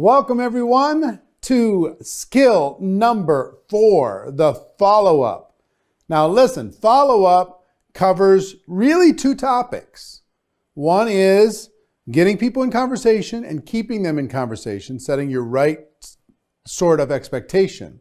Welcome everyone to skill number 4, the follow-up. Now listen, follow-up covers really 2 topics. One is getting people in conversation and keeping them in conversation, setting your right sort of expectation.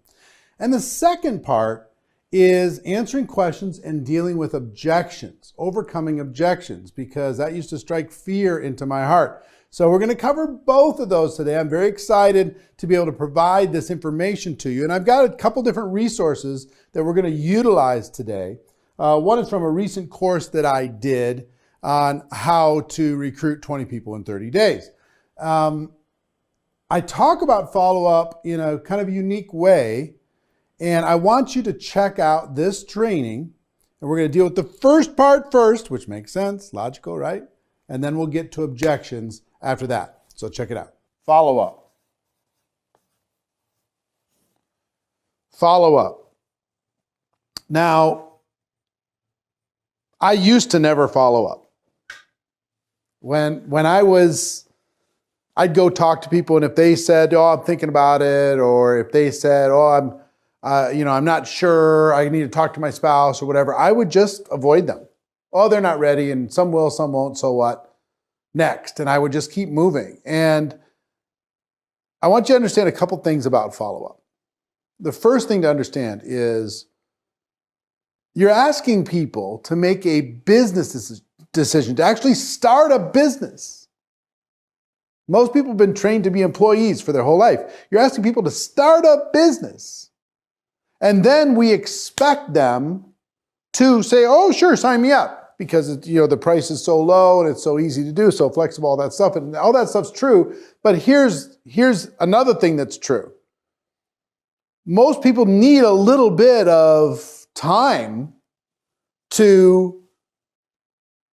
And the second part is answering questions and dealing with objections, overcoming objections, because that used to strike fear into my heart. So we're going to cover both of those today. I'm very excited to be able to provide this information to you. And I've got a couple different resources that we're going to utilize today. One is from a recent course that I did on how to recruit 20 people in 30 days. I talk about follow-up in a kind of unique way, and I want you to check out this training. And we're going to deal with the first part first, which makes sense, logical, right? And then we'll get to objections after that. So check it out. Follow-up. Follow-up. Now, I used to never follow up. When I'd go talk to people, and if they said, "Oh, I'm thinking about it," or if they said, "Oh, I'm not sure, I need to talk to my spouse," or whatever, I would just avoid them. "Oh, they're not ready, and some will, some won't, so what? Next." And I would just keep moving. And I want you to understand a couple things about follow-up. The first thing to understand is you're asking people to make a business decision, to actually start a business. Most people have been trained to be employees for their whole life. You're asking people to start a business. And then we expect them to say, "Oh, sure, sign me up." Because the price is so low and it's so easy to do, so flexible, all that stuff. And all that stuff's true. But here's another thing that's true. Most people need a little bit of time to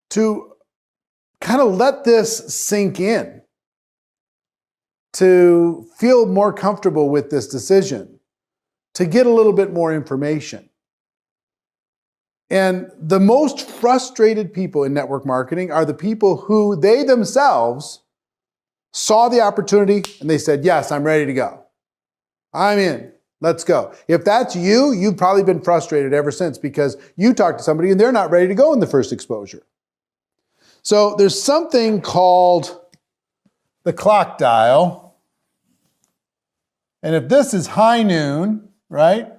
kind of let this sink in, to feel more comfortable with this decision, to get a little bit more information. And the most frustrated people in network marketing are the people who they themselves saw the opportunity and they said, "Yes, I'm ready to go. I'm in. Let's go." If that's you, you've probably been frustrated ever since because you talked to somebody and they're not ready to go in the first exposure. So there's something called the clock dial. And if this is high noon, right?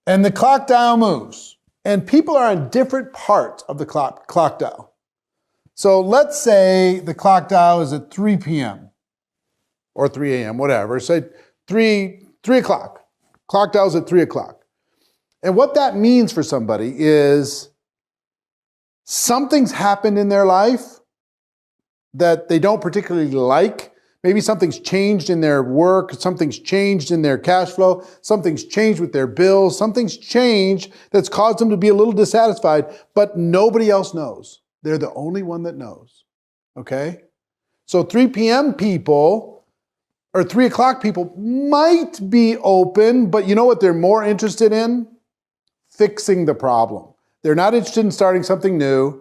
And the clock dial moves, and people are on different parts of the clock dial. So let's say the clock dial is at 3 p.m. or 3 a.m., whatever. Say 3 o'clock. Clock dial is at 3 o'clock. And what that means for somebody is something's happened in their life that they don't particularly like. Maybe something's changed in their work, something's changed in their cash flow, something's changed with their bills, something's changed that's caused them to be a little dissatisfied, but nobody else knows. They're the only one that knows, okay? So 3 p.m. people, or 3 o'clock people might be open, but you know what they're more interested in? Fixing the problem. They're not interested in starting something new.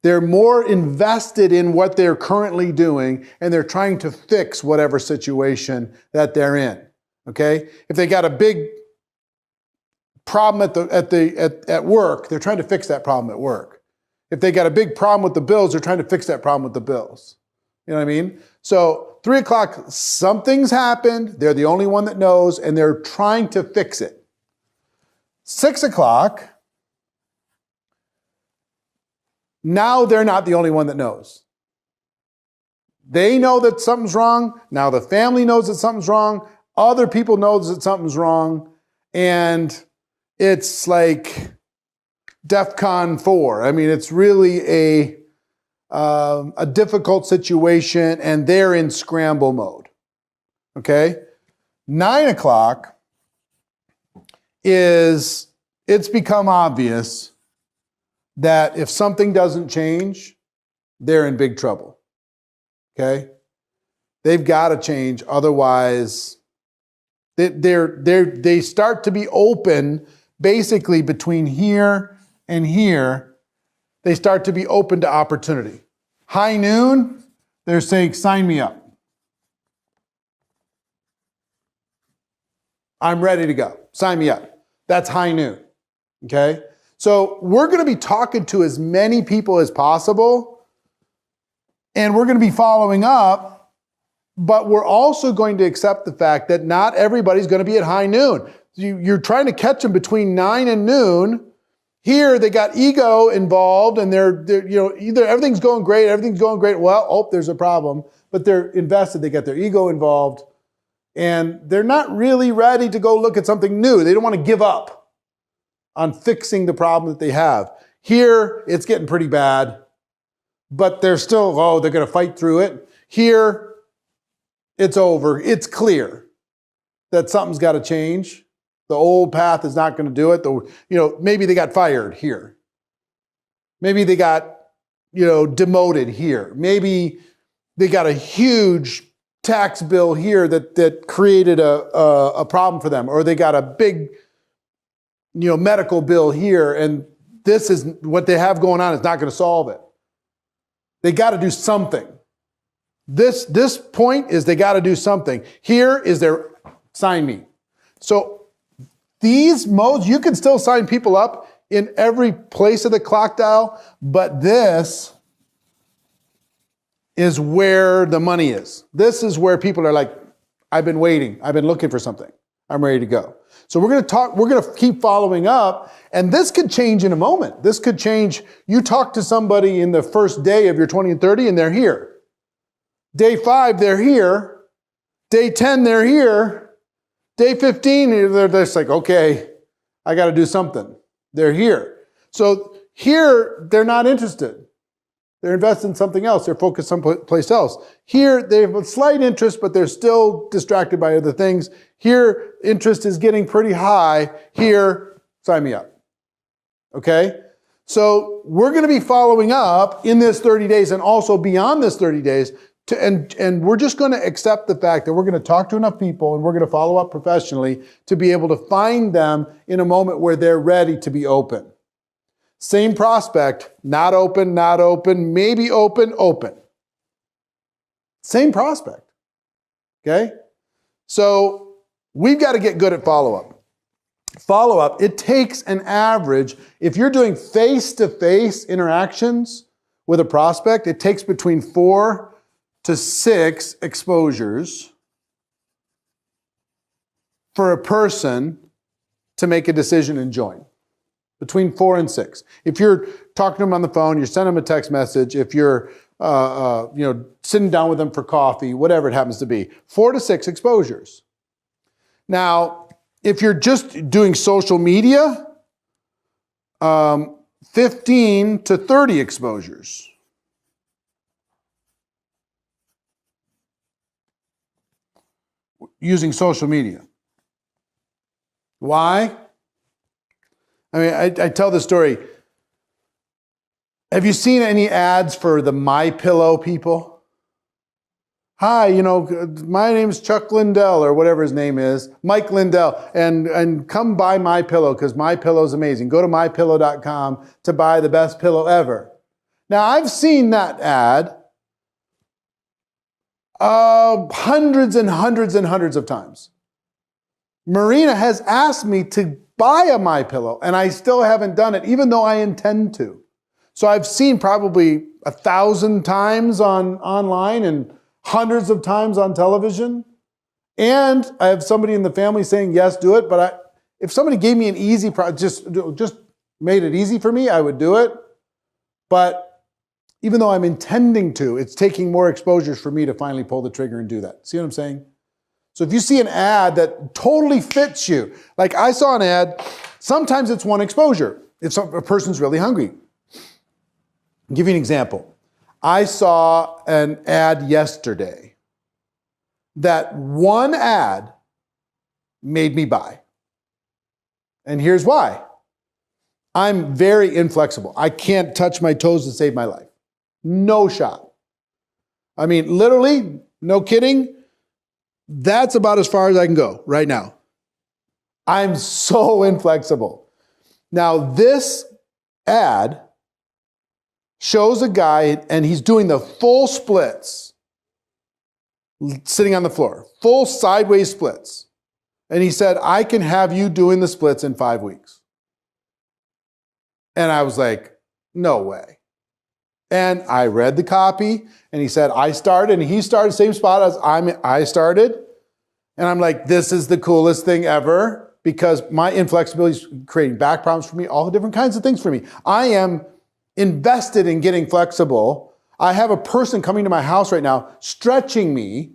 They're more invested in what they're currently doing, and they're trying to fix whatever situation that they're in. Okay? If they got a big problem at work, they're trying to fix that problem at work. If they got a big problem with the bills, they're trying to fix that problem with the bills. You know what I mean? So 3 o'clock, something's happened. They're the only one that knows, and they're trying to fix it. 6 o'clock. Now they're not the only one that knows. They know that something's wrong. Now the family knows that something's wrong. Other people know that something's wrong. And it's like DEFCON 4. I mean, it's really a difficult situation, and they're in scramble mode. Okay? 9 o'clock it's become obvious that if something doesn't change, they're in big trouble. Okay? They've got to change, otherwise they start to be open basically between here and here. They start to be open to opportunity. High noon, they're saying, "Sign me up. I'm ready to go. Sign me up. That's high noon. Okay? So we're going to be talking to as many people as possible, and we're going to be following up, but we're also going to accept the fact that not everybody's going to be at high noon. You're trying to catch them between 9 and noon. Here, they got ego involved, and they're either everything's going great, well, oh, there's a problem, but they're invested, they get their ego involved, and they're not really ready to go look at something new. They don't want to give up on fixing the problem that they have. Here, it's getting pretty bad, but they're still, they're going to fight through it. Here, it's over. It's clear that something's got to change. The old path is not going to do it. Maybe they got fired here. Maybe they got, demoted here. Maybe they got a huge tax bill here that created a problem for them, or they got a big, medical bill here, and this is what they have going on is not going to solve it. They got to do something. This point is they got to do something. Here is their sign me. So these modes, you can still sign people up in every place of the clock dial, but this is where the money is. This is where people are like, I've been waiting. I've been looking for something. I'm ready to go. So we're going to keep following up, and this could change in a moment. This could change. You talk to somebody in the first day of your 20 and 30, and they're here. Day 5, they're here. Day 10, they're here. Day 15, they're just like, okay, I got to do something. They're here. So here, they're not interested. They're invested in something else. They're focused someplace else. Here, they have a slight interest, but they're still distracted by other things. Here, interest is getting pretty high. Here, sign me up. Okay? So we're going to be following up in this 30 days and also beyond this 30 days. And we're just going to accept the fact that we're going to talk to enough people and we're going to follow up professionally to be able to find them in a moment where they're ready to be open. Same prospect, not open, maybe open, open. Same prospect. Okay? So we've got to get good at follow-up. Follow-up, it takes an average, if you're doing face-to-face interactions with a prospect, it takes between 4 to 6 exposures for a person to make a decision and join. Between 4 and 6. If you're talking to them on the phone, you're sending them a text message, if you're sitting down with them for coffee, whatever it happens to be, 4 to 6 exposures. Now, if you're just doing social media, 15 to 30 exposures. Using social media. Why? I mean, I tell the story. Have you seen any ads for the MyPillow people? Hi, my name's Chuck Lindell or whatever his name is, Mike Lindell, and come buy MyPillow because MyPillow is amazing. Go to mypillow.com to buy the best pillow ever. Now, I've seen that ad hundreds and hundreds and hundreds of times. Marina has asked me to buy a MyPillow, and I still haven't done it, even though I intend to. So I've seen probably 1,000 times online and hundreds of times on television. And I have somebody in the family saying, yes, do it. But if somebody gave me an easy, just made it easy for me, I would do it. But even though I'm intending to, it's taking more exposures for me to finally pull the trigger and do that. See what I'm saying? So if you see an ad that totally fits you, like I saw an ad, sometimes it's one exposure. If a person's really hungry. I'll give you an example. I saw an ad yesterday that one ad made me buy. And here's why. I'm very inflexible. I can't touch my toes to save my life. No shot. I mean, literally, no kidding. That's about as far as I can go right now. I'm so inflexible. Now, this ad shows a guy, and he's doing the full splits, sitting on the floor, full sideways splits. And he said, I can have you doing the splits in 5 weeks. And I was like, no way. And I read the copy, and he said, I started, and he started same spot as I started. And I'm like, this is the coolest thing ever, because my inflexibility is creating back problems for me, all the different kinds of things for me. I am invested in getting flexible. I have a person coming to my house right now stretching me.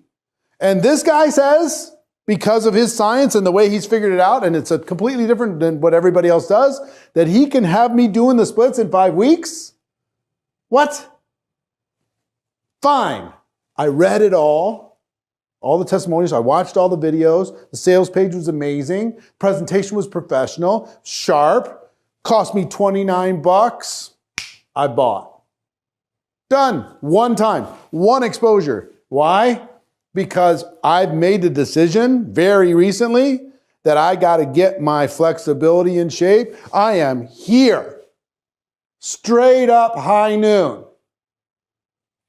And this guy says, because of his science and the way he's figured it out, and it's a completely different than what everybody else does, that he can have me doing the splits in 5 weeks? What? Fine. I read it all the testimonials. I watched all the videos. The sales page was amazing. Presentation was professional, sharp, cost me $29. I bought. Done. One time, one exposure. Why? Because I've made the decision very recently that I got to get my flexibility in shape. I am here. Straight up high noon.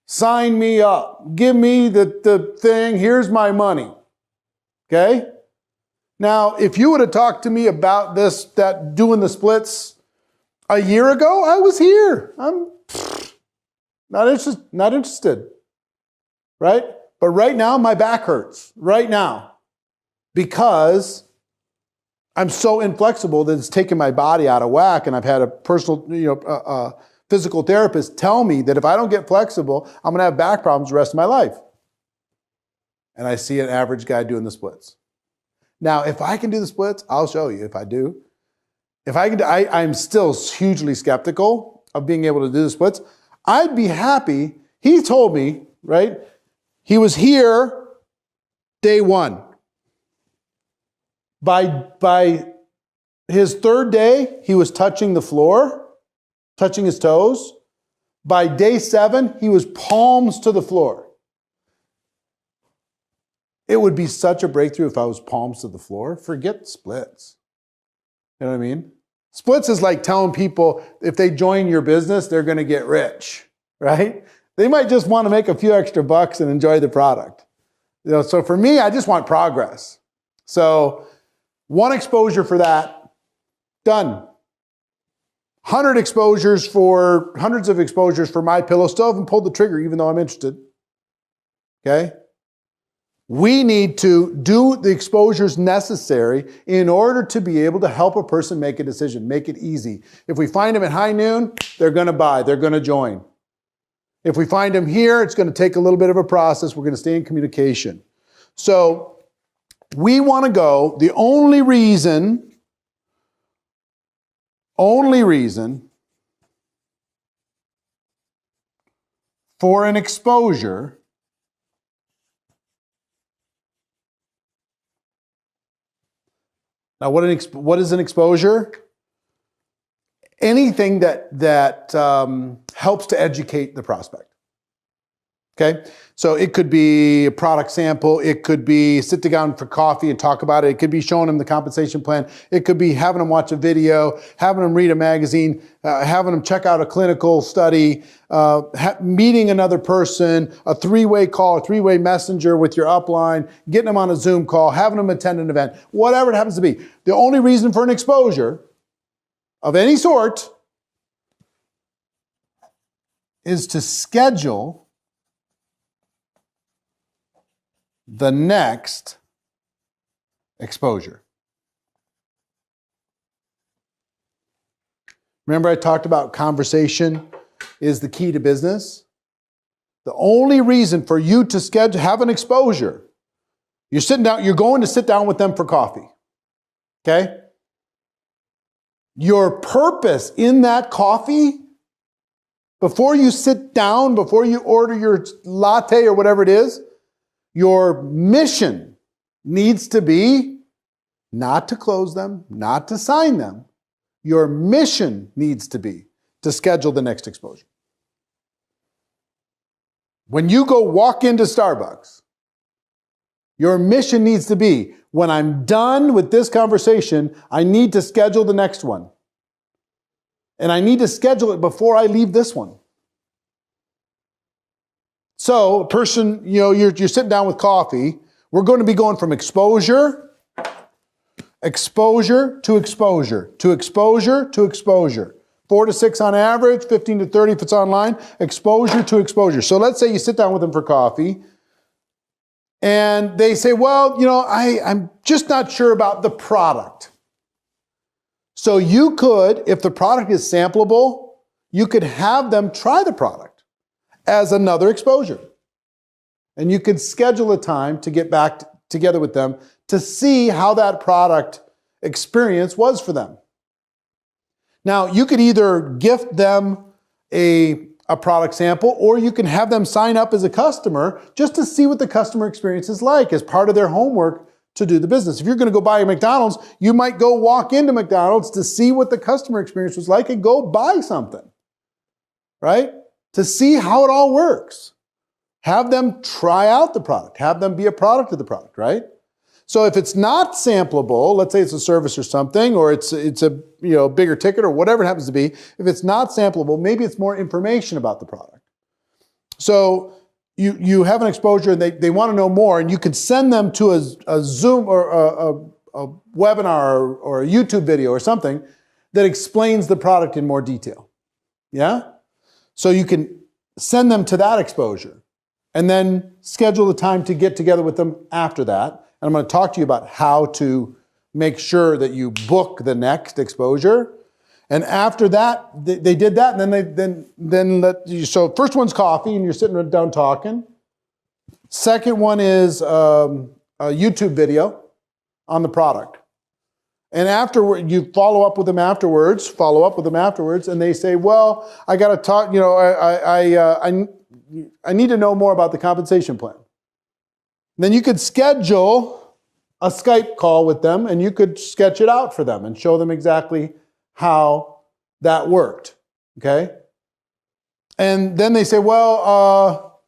Sign me up. Give me the thing. Here's my money. Okay? Now, if you would have talked to me about that doing the splits a year ago, I was here. I'm not interested. Right? But right now, my back hurts. Right now. Because I'm so inflexible that it's taken my body out of whack, and I've had a personal, physical therapist tell me that if I don't get flexible, I'm going to have back problems the rest of my life. And I see an average guy doing the splits. Now, if I can do the splits, I'll show you if I do. If I can, I'm still hugely skeptical of being able to do the splits. I'd be happy. He told me, right? He was here day one. By his third day, he was touching the floor, touching his toes. By day 7, he was palms to the floor. It would be such a breakthrough if I was palms to the floor. Forget splits. You know what I mean? Splits is like telling people if they join your business, they're going to get rich, right? They might just want to make a few extra bucks and enjoy the product. So for me, I just want progress. So one exposure for that, done. Hundreds of exposures for my pillow. Still haven't pulled the trigger, even though I'm interested. Okay? We need to do the exposures necessary in order to be able to help a person make a decision, make it easy. If we find them at high noon, they're going to buy, they're going to join. If we find them here, it's going to take a little bit of a process. We're going to stay in communication. So we want to go, the only reason for an exposure now, what is an exposure? Anything that helps to educate the prospect. Okay? So it could be a product sample. It could be sit down for coffee and talk about it. It could be showing them the compensation plan. It could be having them watch a video, having them read a magazine, having them check out a clinical study, meeting another person, a 3-way call, a 3-way messenger with your upline, getting them on a Zoom call, having them attend an event, whatever it happens to be. The only reason for an exposure of any sort is to schedule the next exposure. Remember I talked about conversation is the key to business? The only reason for you to have an exposure, you're going to sit down with them for coffee. Okay? Your purpose in that coffee, before you sit down, before you order your latte or whatever it is, your mission needs to be not to close them, not to sign them. Your mission needs to be to schedule the next exposure. When you go walk into Starbucks, your mission needs to be, when I'm done with this conversation, I need to schedule the next one. And I need to schedule it before I leave this one. So, a person, you're sitting down with coffee. We're going to be going from exposure exposure to exposure to exposure to exposure. 4 to 6 on average, 15 to 30 if it's online, exposure to exposure. So let's say you sit down with them for coffee and they say, well, you know, I'm just not sure about the product. So you could, if the product is sampleable, you could have them try the product as another exposure. And you could schedule a time to get back together with them to see how that product experience was for them. Now, you could either gift them a product sample, or you can have them sign up as a customer just to see what the customer experience is like as part of their homework to do the business. If you're going to go buy a McDonald's, you might go walk into McDonald's to see what the customer experience was like and go buy something, right? To see how it all works. Have them try out the product. Have them be a product of the product, right? So if it's not sampleable, let's say it's a service or something, or it's a bigger ticket or whatever it happens to be, if it's not sampleable, maybe it's more information about the product. So you have an exposure and they want to know more, and you could send them to a Zoom or a webinar or a YouTube video or something that explains the product in more detail. Yeah? So you can send them to that exposure and then schedule the time to get together with them after that. And I'm going to talk to you about how to make sure that you book the next exposure. And after that, they did that, and then let you. So first one's coffee, and you're sitting down talking. Second one is a YouTube video on the product. And afterward, you follow up with them afterwards, and they say, well, I got to talk, I need to know more about the compensation plan. Then you could schedule a Skype call with them, and you could sketch it out for them and show them exactly how that worked, okay? And then they say, well,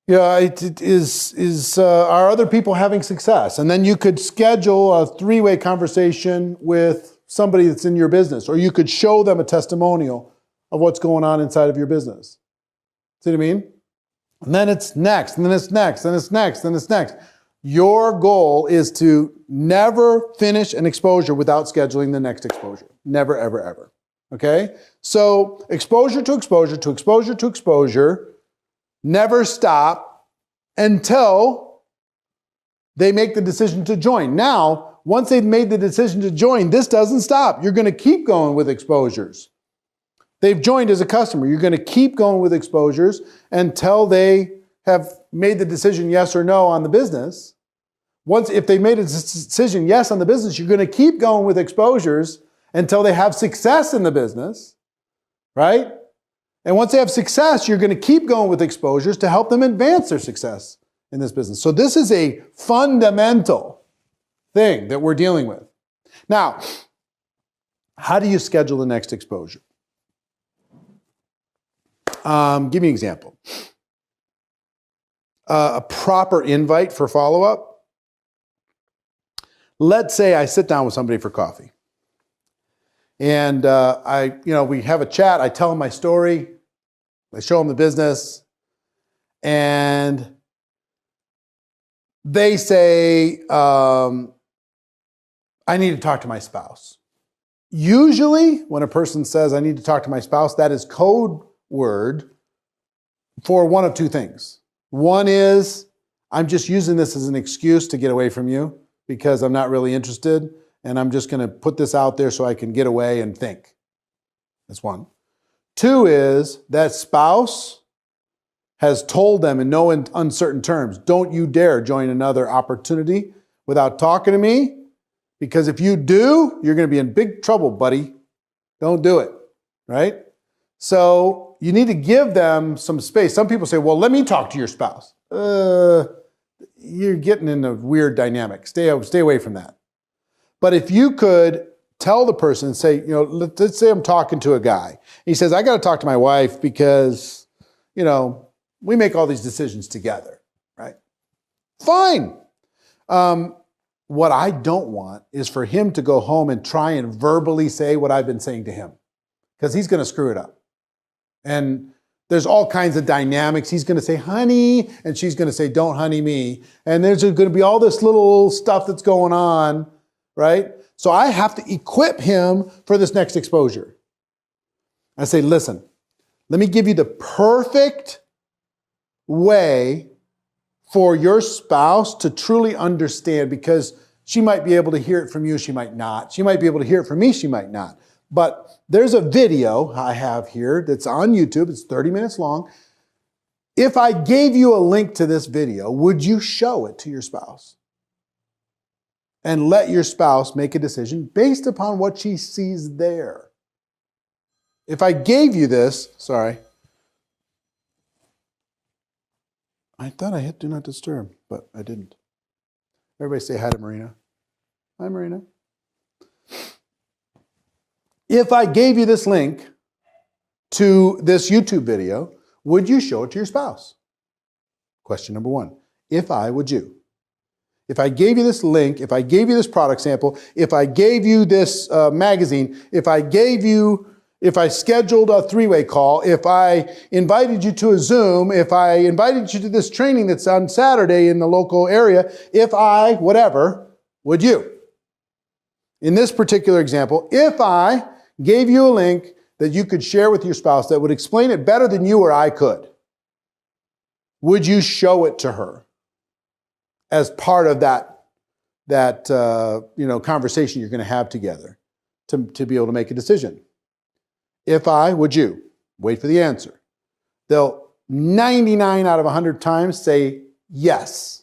are other people having success? And then you could schedule a 3-way conversation with somebody that's in your business, or you could show them a testimonial of what's going on inside of your business. See what I mean? And then it's next, and then it's next, and it's next, and it's next. Your goal is to never finish an exposure without scheduling the next exposure. Never, ever, ever. Okay? So exposure to exposure to exposure to exposure, never stop until they make the decision to join. Now, once they've made the decision to join, this doesn't stop. You're going to keep going with exposures. They've joined as a customer. You're going to keep going with exposures until they have made the decision yes or no on the business. If they made a decision yes on the business, you're going to keep going with exposures until they have success in the business, right? And once they have success, you're going to keep going with exposures to help them advance their success in this business. So this is a fundamental thing that we're dealing with. Now, how do you schedule the next exposure? Give me an example. A proper invite for follow-up. Let's say I sit down with somebody for coffee. And we have a chat. I tell them my story. I show them the business. And they say, I need to talk to my spouse. Usually, when a person says, I need to talk to my spouse, that is code word for one of two things. One is, I'm just using this as an excuse to get away from you because I'm not really interested, and I'm just going to put this out there so I can get away and think. That's one. Two is, that spouse has told them in no uncertain terms, don't you dare join another opportunity without talking to me, because if you do, you're going to be in big trouble, buddy. Don't do it, right? So you need to give them some space. Some people say, well, let me talk to your spouse. You're getting in a weird dynamic. Stay away from that. But if you could tell the person, say, let's say I'm talking to a guy. He says, I got to talk to my wife because, we make all these decisions together, right? Fine. What I don't want is for him to go home and try and verbally say what I've been saying to him, because he's going to screw it up. And there's all kinds of dynamics. He's going to say, honey, and she's going to say, don't honey me. And there's going to be all this little stuff that's going on right? So I have to equip him for this next exposure. I say, listen, let me give you the perfect way for your spouse to truly understand, because she might be able to hear it from you, she might not. She might be able to hear it from me, she might not. But there's a video I have here that's on YouTube. It's 30 minutes long. If I gave you a link to this video, would you show it to your spouse? And let your spouse make a decision based upon what she sees there. If I gave you this, sorry. I thought I hit do not disturb, but I didn't. Everybody say hi to Marina. Hi, Marina. If I gave you this link to this YouTube video, would you show it to your spouse? Question number one. If I, would you? If I gave you this link, if I gave you this product sample, if I gave you this magazine, if I scheduled a three-way call, if I invited you to a Zoom, if I invited you to this training that's on Saturday in the local area, if I, whatever, would you? In this particular example, if I gave you a link that you could share with your spouse that would explain it better than you or I could, would you show it to her as part of that conversation you're going to have together to be able to make a decision? If I, would you? Wait for the answer. They'll 99 out of 100 times say yes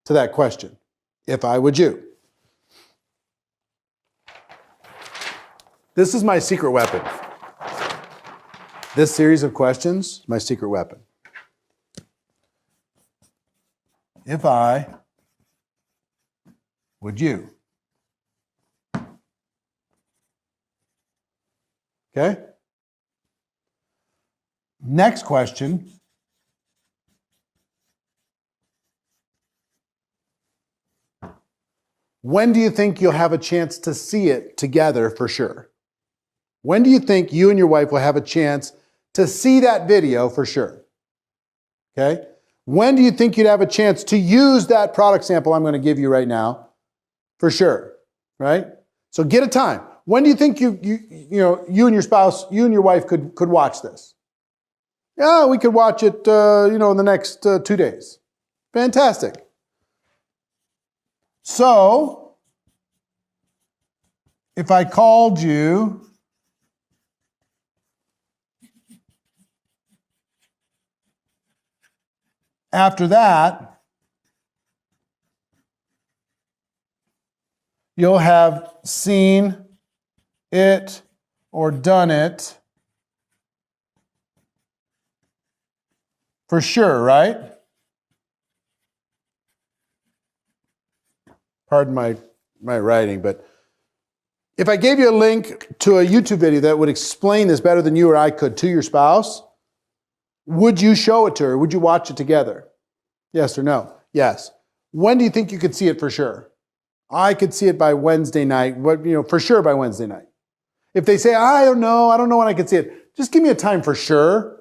to that question. If I, would you? This is my secret weapon. This series of questions, my secret weapon. If I, would you? Okay? Next question. When do you think you'll have a chance to see it together for sure? When do you think you and your wife will have a chance to see that video for sure? Okay? When do you think you'd have a chance to use that product sample I'm going to give you right now for sure? Right? So get a time. When do you think you and your spouse, you and your wife could watch this? Yeah, we could watch it, in the next 2 days. Fantastic. So, if I called you after that, you'll have seen it or done it for sure, right? Pardon my writing, but if I gave you a link to a YouTube video that would explain this better than you or I could to your spouse, would you show it to her? Would you watch it together? Yes or no? Yes. When do you think you could see it for sure? I could see it by Wednesday night, for sure by Wednesday night. If they say, I don't know when I could see it, just give me a time for sure.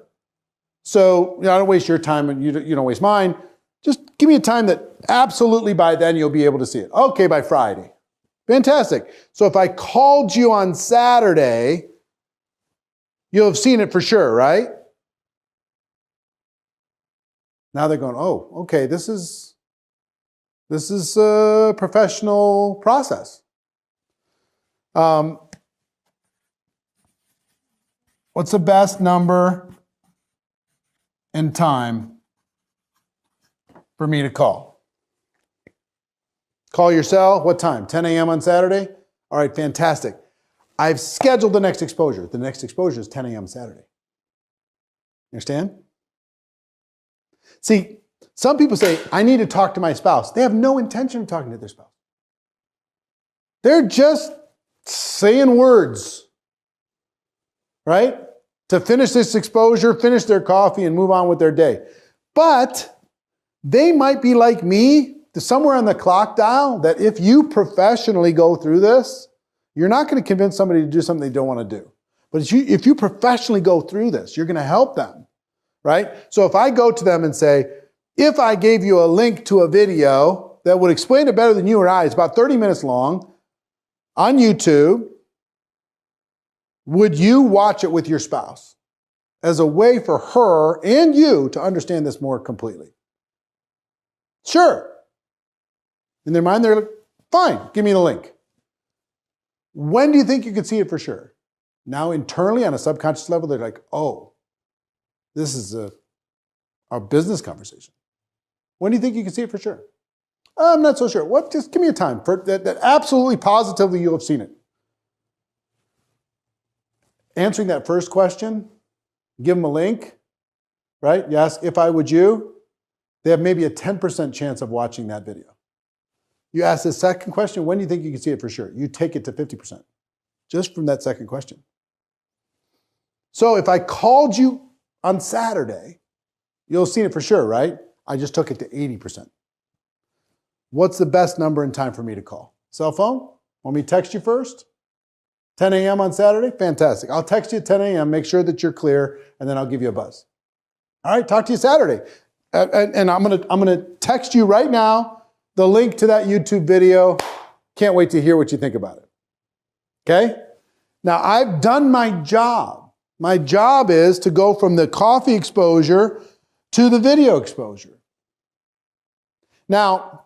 So I don't waste your time and you don't waste mine. Just give me a time that absolutely by then you'll be able to see it. Okay, by Friday. Fantastic. So if I called you on Saturday, you'll have seen it for sure, right? Now they're going, oh, okay, this is a professional process. What's the best number and time for me to call? Call your cell. What time? 10 a.m. on Saturday? All right, fantastic. I've scheduled the next exposure. The next exposure is 10 a.m. Saturday. You understand? See, some people say, I need to talk to my spouse. They have no intention of talking to their spouse. They're just saying words, right? To finish this exposure, finish their coffee, and move on with their day. But they might be like me, somewhere on the clock dial, that if you professionally go through this, you're not going to convince somebody to do something they don't want to do. But if you professionally go through this, you're going to help them, right? So if I go to them and say, if I gave you a link to a video that would explain it better than you or I. It's about 30 minutes long on YouTube. Would you watch it with your spouse as a way for her and you to understand this more completely? Sure. In their mind, they're like, fine, give me the link. When do you think you could see it for sure? Now, internally, on a subconscious level, they're like, oh, this is a business conversation. When do you think you can see it for sure? I'm not so sure. What? Just give me a time for that absolutely positively you'll have seen it. Answering that first question, give them a link, right? You ask, if I would you, they have maybe a 10% chance of watching that video. You ask the second question, when do you think you can see it for sure? You take it to 50%, just from that second question. So if I called you on Saturday, you'll have seen it for sure, right? I just took it to 80%. What's the best number and time for me to call? Cell phone? Want me to text you first? 10 a.m. on Saturday? Fantastic. I'll text you at 10 a.m., make sure that you're clear, and then I'll give you a buzz. All right, talk to you Saturday. And I'm gonna text you right now the link to that YouTube video. Can't wait to hear what you think about it. Okay? Now, I've done my job. My job is to go from the coffee exposure to the video exposure. Now,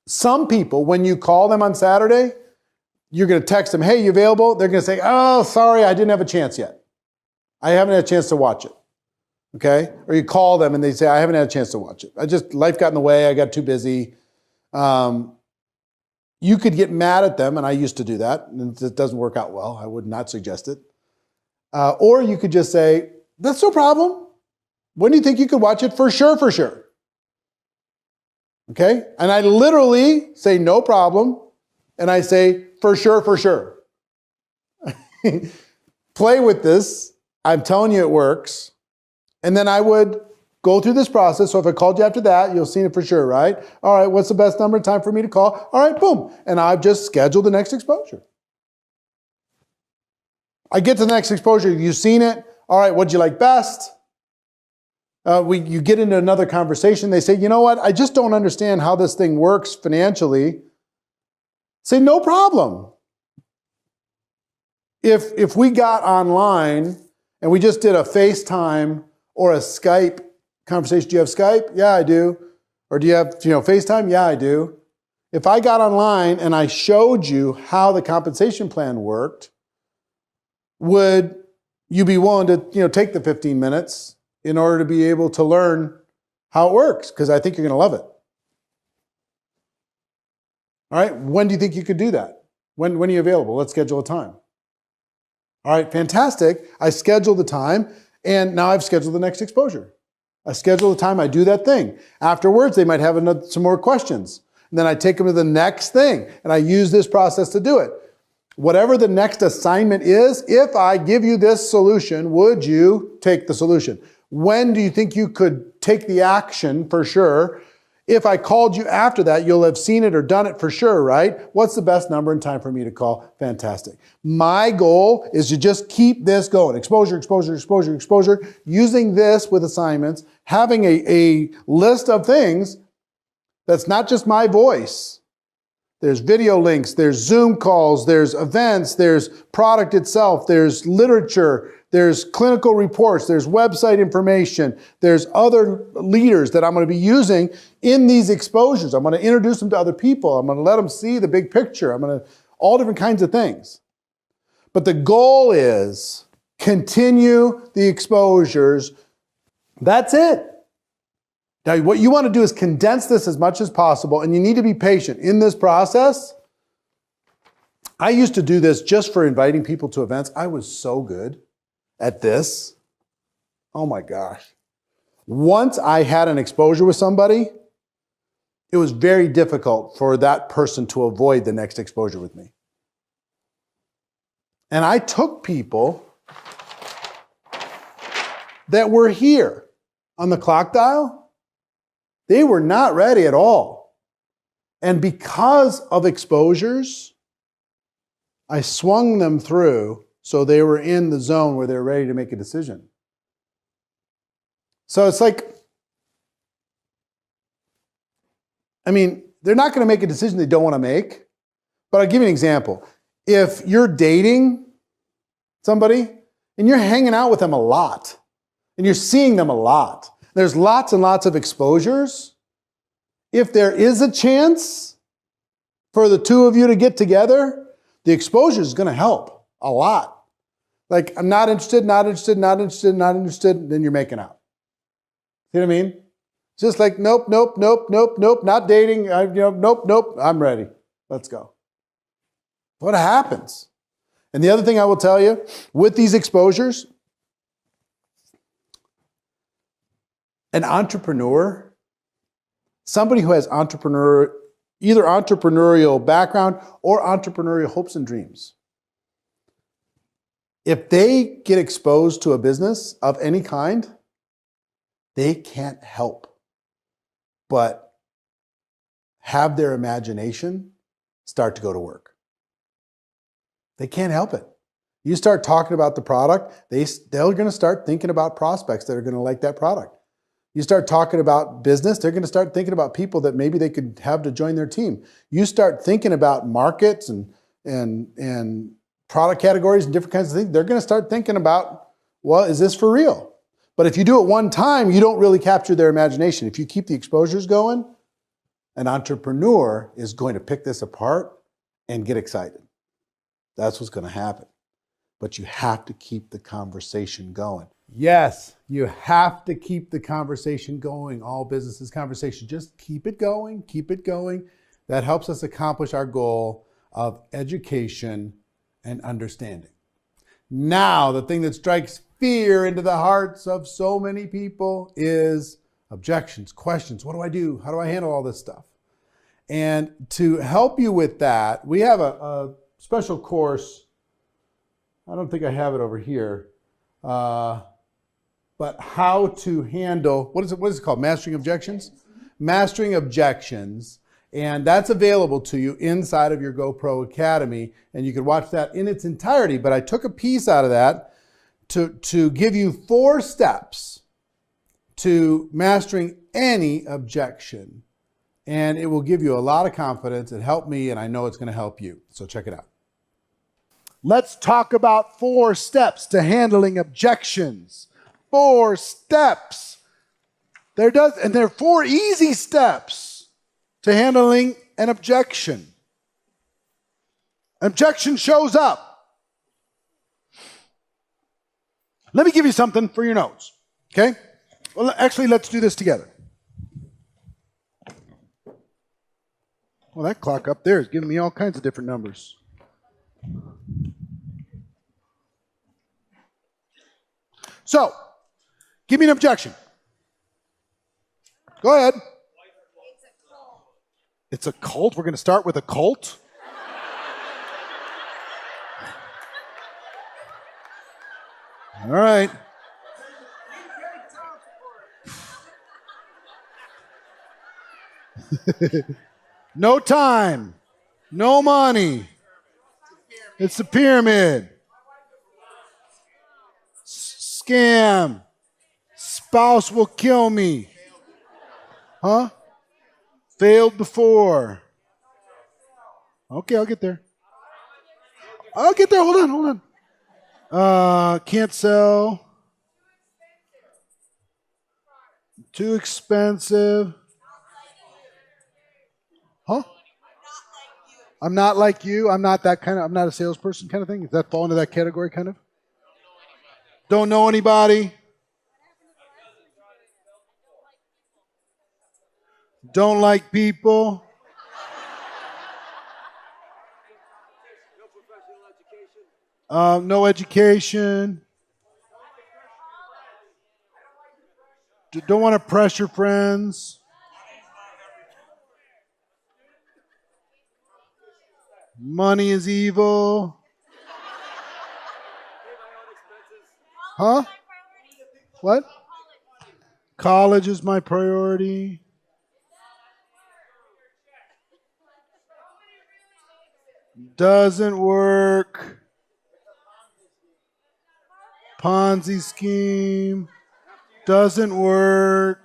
some people, when you call them on Saturday, you're going to text them, hey, you available? They're going to say, oh, sorry, I didn't have a chance yet. I haven't had a chance to watch it. Okay? Or you call them and they say, I haven't had a chance to watch it. Life got in the way, I got too busy. You could get mad at them, and I used to do that, and it doesn't work out well. I would not suggest it. Or you could just say, that's no problem. When do you think you could watch it? For sure, for sure. Okay? And I literally say, no problem. And I say, for sure, for sure. Play with this. I'm telling you it works. And then I would go through this process. So if I called you after that, you'll see it for sure, right? All right, what's the best number and time for me to call? All right, boom. And I've just scheduled the next exposure. I get to the next exposure. You've seen it. All right, what'd you like best? You get into another conversation. They say, you know what? I just don't understand how this thing works financially. Say, no problem. If we got online and we just did a FaceTime or a Skype conversation, do you have Skype? Yeah, I do. Or do you have FaceTime? Yeah, I do. If I got online and I showed you how the compensation plan worked, would you be willing to take the 15 minutes in order to be able to learn how it works? Because I think you're going to love it. All right, when do you think you could do that? When are you available? Let's schedule a time. All right, fantastic. I schedule the time, and now I've scheduled the next exposure. I schedule the time, I do that thing. Afterwards, they might have some more questions. And then I take them to the next thing, and I use this process to do it. Whatever the next assignment is, if I give you this solution, would you take the solution? When do you think you could take the action for sure? If I called you after that, you'll have seen it or done it for sure, right? What's the best number and time for me to call? Fantastic. My goal is to just keep this going. Exposure, exposure, exposure, exposure. Using this with assignments, having a list of things that's not just my voice. There's video links, there's Zoom calls, there's events, there's product itself, there's literature, there's clinical reports, there's website information, there's other leaders that I'm going to be using in these exposures. I'm going to introduce them to other people. I'm going to let them see the big picture. All different kinds of things. But the goal is continue the exposures. That's it. Now, what you want to do is condense this as much as possible, and you need to be patient. In this process, I used to do this just for inviting people to events. I was so good at this. Oh my gosh. Once I had an exposure with somebody, it was very difficult for that person to avoid the next exposure with me. And I took people that were here on the clock dial. They were not ready at all. And because of exposures, I swung them through so they were in the zone where they're ready to make a decision. So it's like, they're not going to make a decision they don't want to make. But I'll give you an example. If you're dating somebody and you're hanging out with them a lot and you're seeing them a lot, there's lots and lots of exposures. If there is a chance for the two of you to get together, the exposure is going to help a lot. Like, I'm not interested, not interested, not interested, not interested, then you're making out. See what I mean? Just like, nope, nope, nope, nope, nope, not dating, nope, nope, I'm ready. Let's go. What happens? And the other thing I will tell you, with these exposures, an entrepreneur, somebody who has either entrepreneurial background or entrepreneurial hopes and dreams, if they get exposed to a business of any kind, they can't help but have their imagination start to go to work. They can't help it. You start talking about the product, they're going to start thinking about prospects that are going to like that product. You start talking about business, they're going to start thinking about people that maybe they could have to join their team. You start thinking about markets and product categories and different kinds of things, they're going to start thinking about, well, is this for real? But if you do it one time, you don't really capture their imagination. If you keep the exposures going, an entrepreneur is going to pick this apart and get excited. That's what's going to happen. But you have to keep the conversation going. Yes, you have to keep the conversation going. All businesses conversation. Just keep it going, keep it going. That helps us accomplish our goal of education and understanding. Now, the thing that strikes fear into the hearts of so many people is objections, questions. What do I do? How do I handle all this stuff? And to help you with that, we have a special course. I don't think I have it over here. But how to handle, what is it called? Mastering Objections? Mastering Objections. And that's available to you inside of your GoPro Academy. And you can watch that in its entirety. But I took a piece out of that to give you 4 steps to mastering any objection. And it will give you a lot of confidence. It helped me, and I know it's going to help you. So check it out. Let's talk about 4 steps to handling objections. 4 steps. There are 4 easy steps to handling an objection. Objection shows up. Let me give you something for your notes, okay? Well, actually, let's do this together. Well, that clock up there is giving me all kinds of different numbers. So, give me an objection. Go ahead. It's a cult? We're going to start with a cult? All right. No time. No money. It's a pyramid. Scam. Spouse will kill me. Huh? Failed before. Okay, I'll get there. Hold on. Can't sell. Too expensive. Huh? I'm not like you. I'm not that kind of, I'm not a salesperson kind of thing. Does that fall into that category kind of? Don't know anybody. Don't like people. No education. Don't want to pressure friends. Money is evil. Huh? What? College is my priority. Doesn't work. Ponzi scheme. Doesn't work.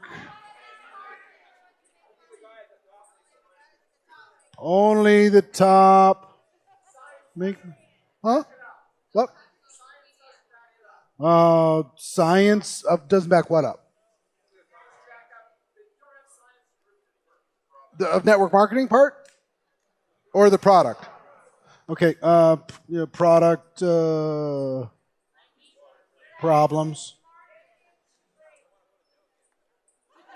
Only the top make, huh? What? Science doesn't back what up? Of network marketing part? Or the product? Okay, product problems.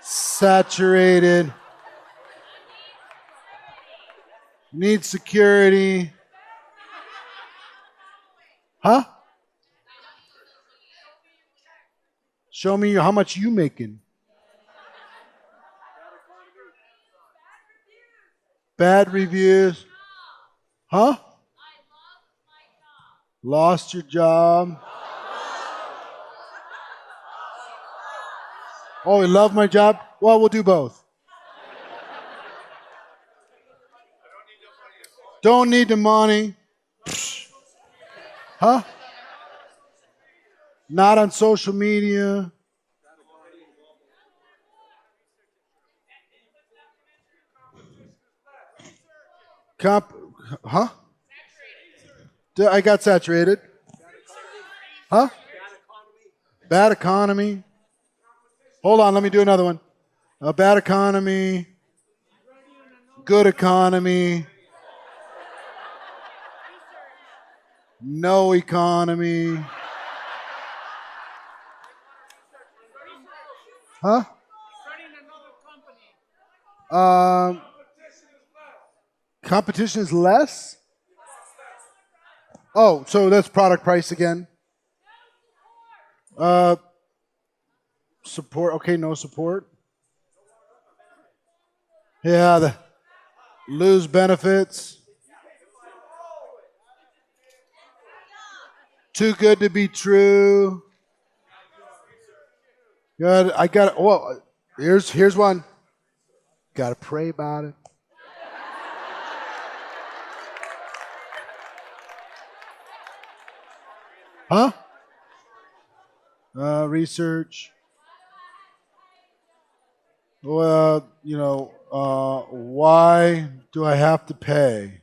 Saturated. Need security. Huh? Show me how much you making. Bad reviews. Huh? Lost your job. Oh, you love my job? Well, we'll do both. Don't need the money. Huh? Not on social media. Huh? I got saturated. Huh? Bad economy. Hold on, let me do another one. Bad economy. Good economy. No economy. Huh? Competition is less? Oh, so that's product price again. Support. Okay, no support. Yeah, lose benefits. Too good to be true. Good. I got. Well, here's one. Got to pray about it. Huh? Research. Well, why do I have to pay?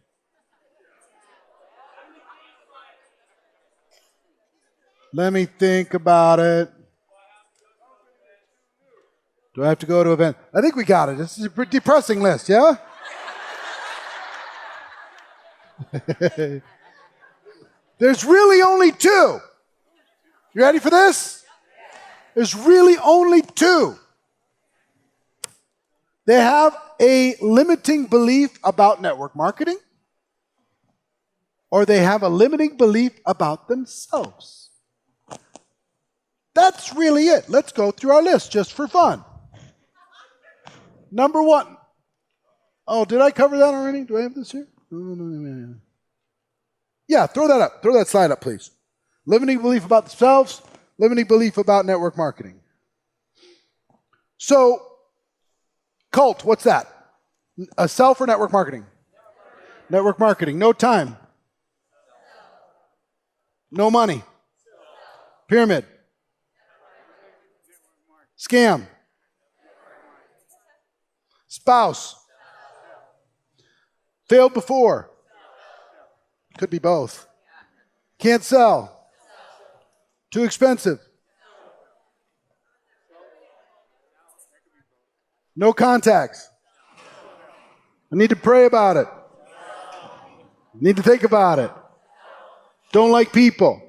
Let me think about it. Do I have to go to an event? I think we got it. This is a pretty depressing list, yeah? There's really only two. You ready for this? There's really only two. They have a limiting belief about network marketing, or they have a limiting belief about themselves. That's really it. Let's go through our list just for fun. Number one. Oh, did I cover that already? Do I have this here? Yeah, throw that up. Throw that slide up, please. Limiting belief about themselves, limiting belief about network marketing. So, cult, what's that? A self or network marketing? Network marketing. No time. No money. Pyramid. Scam. Spouse. Failed before. Could be both. Can't sell. Too expensive. No contacts. I need to pray about it. Need to think about it. Don't like people.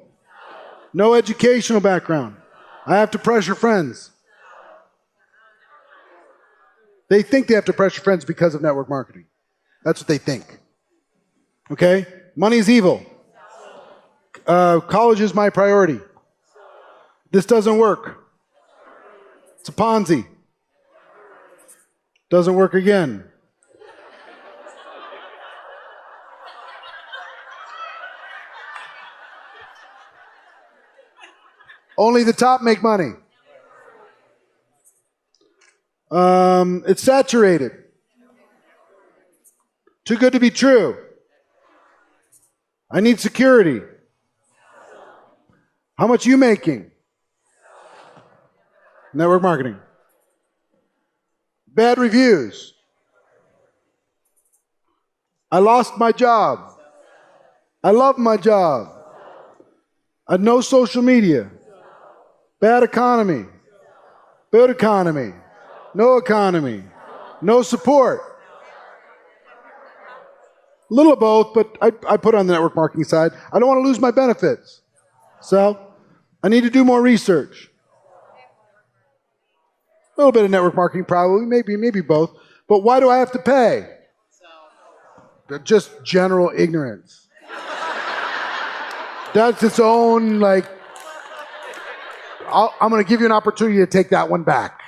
No educational background. I have to pressure friends. They think they have to pressure friends because of network marketing. That's what they think. Okay? Money is evil. College is my priority. This doesn't work. It's a Ponzi. Doesn't work again. Only the top make money. It's saturated. Too good to be true. I need security. How much you making? Network marketing. Bad reviews. I lost my job. I love my job. No social media. Bad economy. Good economy. No economy. No support. A little of both, but I put on the network marketing side. I don't want to lose my benefits. So I need to do more research. A little bit of network marketing probably, maybe both. But why do I have to pay? Just general ignorance. That's its own, like, I'm going to give you an opportunity to take that one back.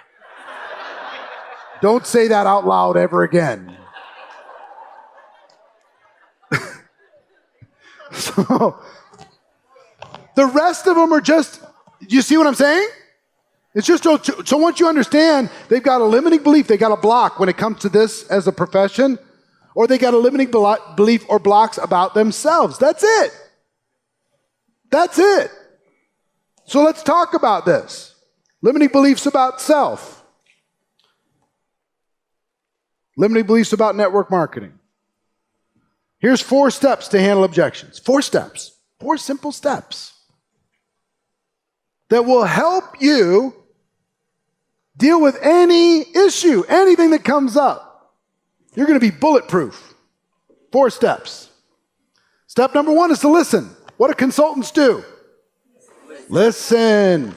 Don't say that out loud ever again. So, the rest of them are just, you see what I'm saying? It's just so once you understand, they've got a limiting belief, they got a block when it comes to this as a profession, or they got a limiting belief or blocks about themselves. That's it. That's it. So let's talk about this. Limiting beliefs about self. Limiting beliefs about network marketing. Here's 4 steps to handle objections. 4 steps. 4 simple steps that will help you deal with any issue, anything that comes up. You're going to be bulletproof. 4 steps. Step number 1 is to listen. What do consultants do? Listen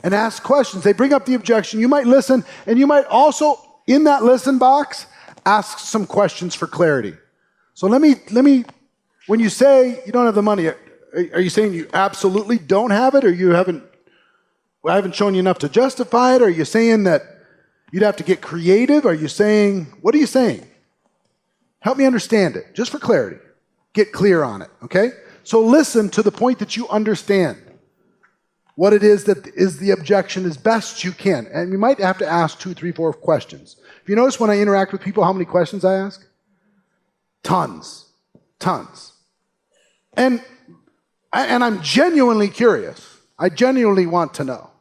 and ask questions. They bring up the objection. You might listen, and you might also, in that listen box, ask some questions for clarity. So let me, when you say you don't have the money, are you saying you absolutely don't have it, or I haven't shown you enough to justify it? Or are you saying that you'd have to get creative? Are you saying, what are you saying? Help me understand it, just for clarity. Get clear on it, okay? So listen to the point that you understand what it is that is the objection as best you can. And you might have to ask 2, 3, 4 questions. If you notice when I interact with people, how many questions I ask? Tons. And I'm genuinely curious. I genuinely want to know.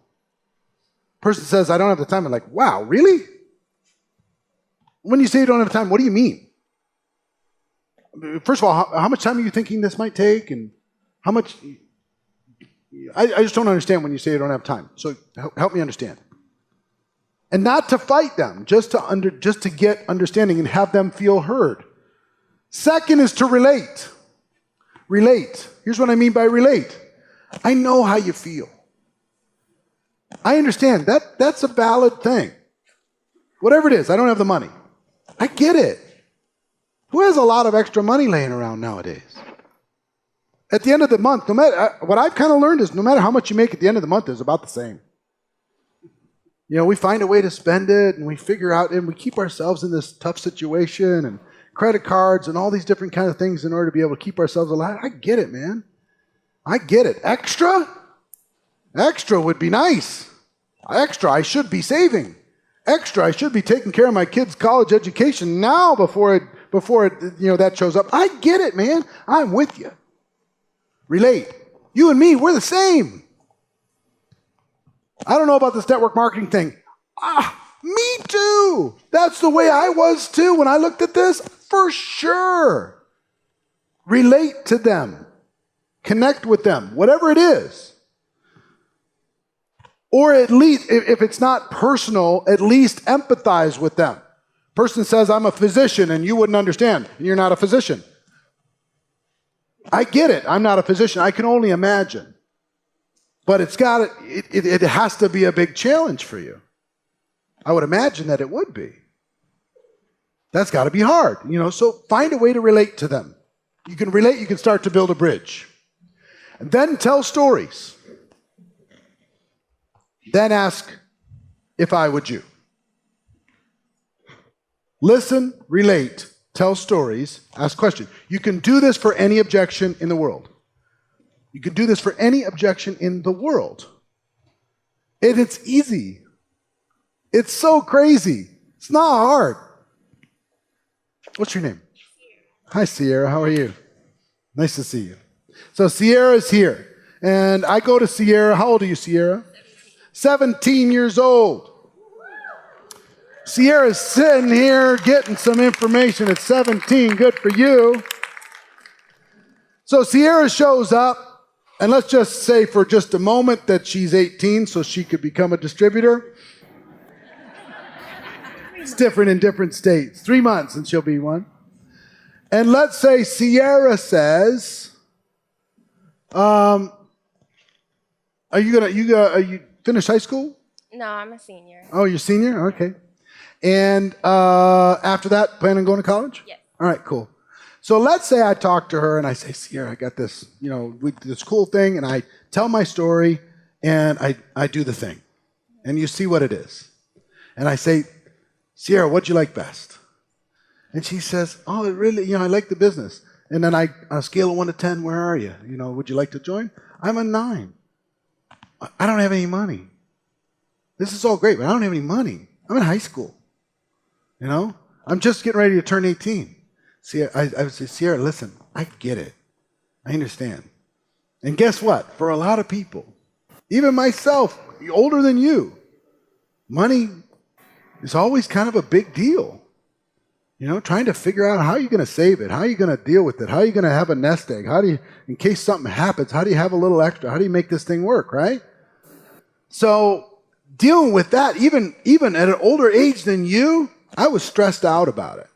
Person says, I don't have the time. I'm like, wow, really? When you say you don't have time, what do you mean? First of all, how much time are you thinking this might take? And how much? I just don't understand when you say you don't have time. So help me understand. And not to fight them, just to get understanding and have them feel heard. Second is to relate. Relate. Here's what I mean by relate. I know how you feel. I understand. That's a valid thing. Whatever it is, I don't have the money. I get it. Who has a lot of extra money laying around nowadays? At the end of the month, what I've kind of learned is no matter how much you make at the end of the month, it's about the same. You know, we find a way to spend it, and we figure out, and we keep ourselves in this tough situation, and credit cards, and all these different kind of things in order to be able to keep ourselves alive. I get it, man. I get it. Extra? Extra would be nice. Extra, I should be saving. Extra, I should be taking care of my kids' college education now before that shows up. I get it, man. I'm with you. Relate. You and me, we're the same. I don't know about this network marketing thing. Me too. That's the way I was too when I looked at this, for sure. Relate to them. Connect with them, whatever it is. Or at least, if it's not personal, at least empathize with them. Person says, I'm a physician, and you wouldn't understand, and you're not a physician. I get it. I'm not a physician. I can only imagine. But it has to be a big challenge for you. I would imagine that it would be. That's got to be hard, so find a way to relate to them. You can relate, you can start to build a bridge. And then tell stories. Then ask, if I would you. Listen, relate, tell stories, ask questions. You can do this for any objection in the world. You can do this for any objection in the world. And it's easy. It's so crazy. It's not hard. What's your name? Hi, Sierra. How are you? Nice to see you. So Sierra's here. And I go to Sierra. How old are you, Sierra? 17 years old. Sierra's sitting here getting some information at 17. Good for you. So Sierra shows up, and let's just say for just a moment that she's 18 so she could become a distributor. It's different in different states. 3 months and she'll be one. And let's say Sierra says, are you finish high school? No, I'm a senior. Oh, you're a senior? Okay. And after that, plan on going to college? Yes. All right, cool. So let's say I talk to her and I say, Sierra, I got this, this cool thing, and I tell my story and I do the thing. And you see what it is. And I say, Sierra, what'd you like best? And she says, oh, it really, I like the business. And then on a scale of 1 to 10, where are you? Would you like to join? I'm a 9. I don't have any money. This is all great, but I don't have any money. I'm in high school. I'm just getting ready to turn 18. Sierra, I would say, Sierra, listen, I get it. I understand. And guess what? For a lot of people, even myself, older than you, money is always kind of a big deal. Trying to figure out how you're going to save it, how you're going to deal with it, how you're going to have a nest egg, in case something happens, how do you have a little extra? How do you make this thing work, right? So dealing with that, even at an older age than you, I was stressed out about it.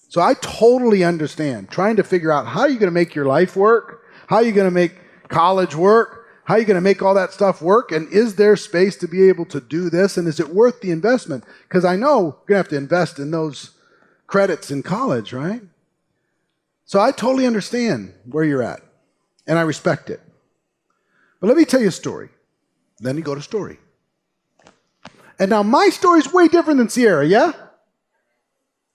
So I totally understand trying to figure out how you're going to make your life work, how you're going to make college work, how you're going to make all that stuff work, and is there space to be able to do this, and is it worth the investment? Because I know you're going to have to invest in those credits in college, right? So I totally understand where you're at, and I respect it. But let me tell you a story. Then you go to story. And now my story is way different than Sierra, yeah?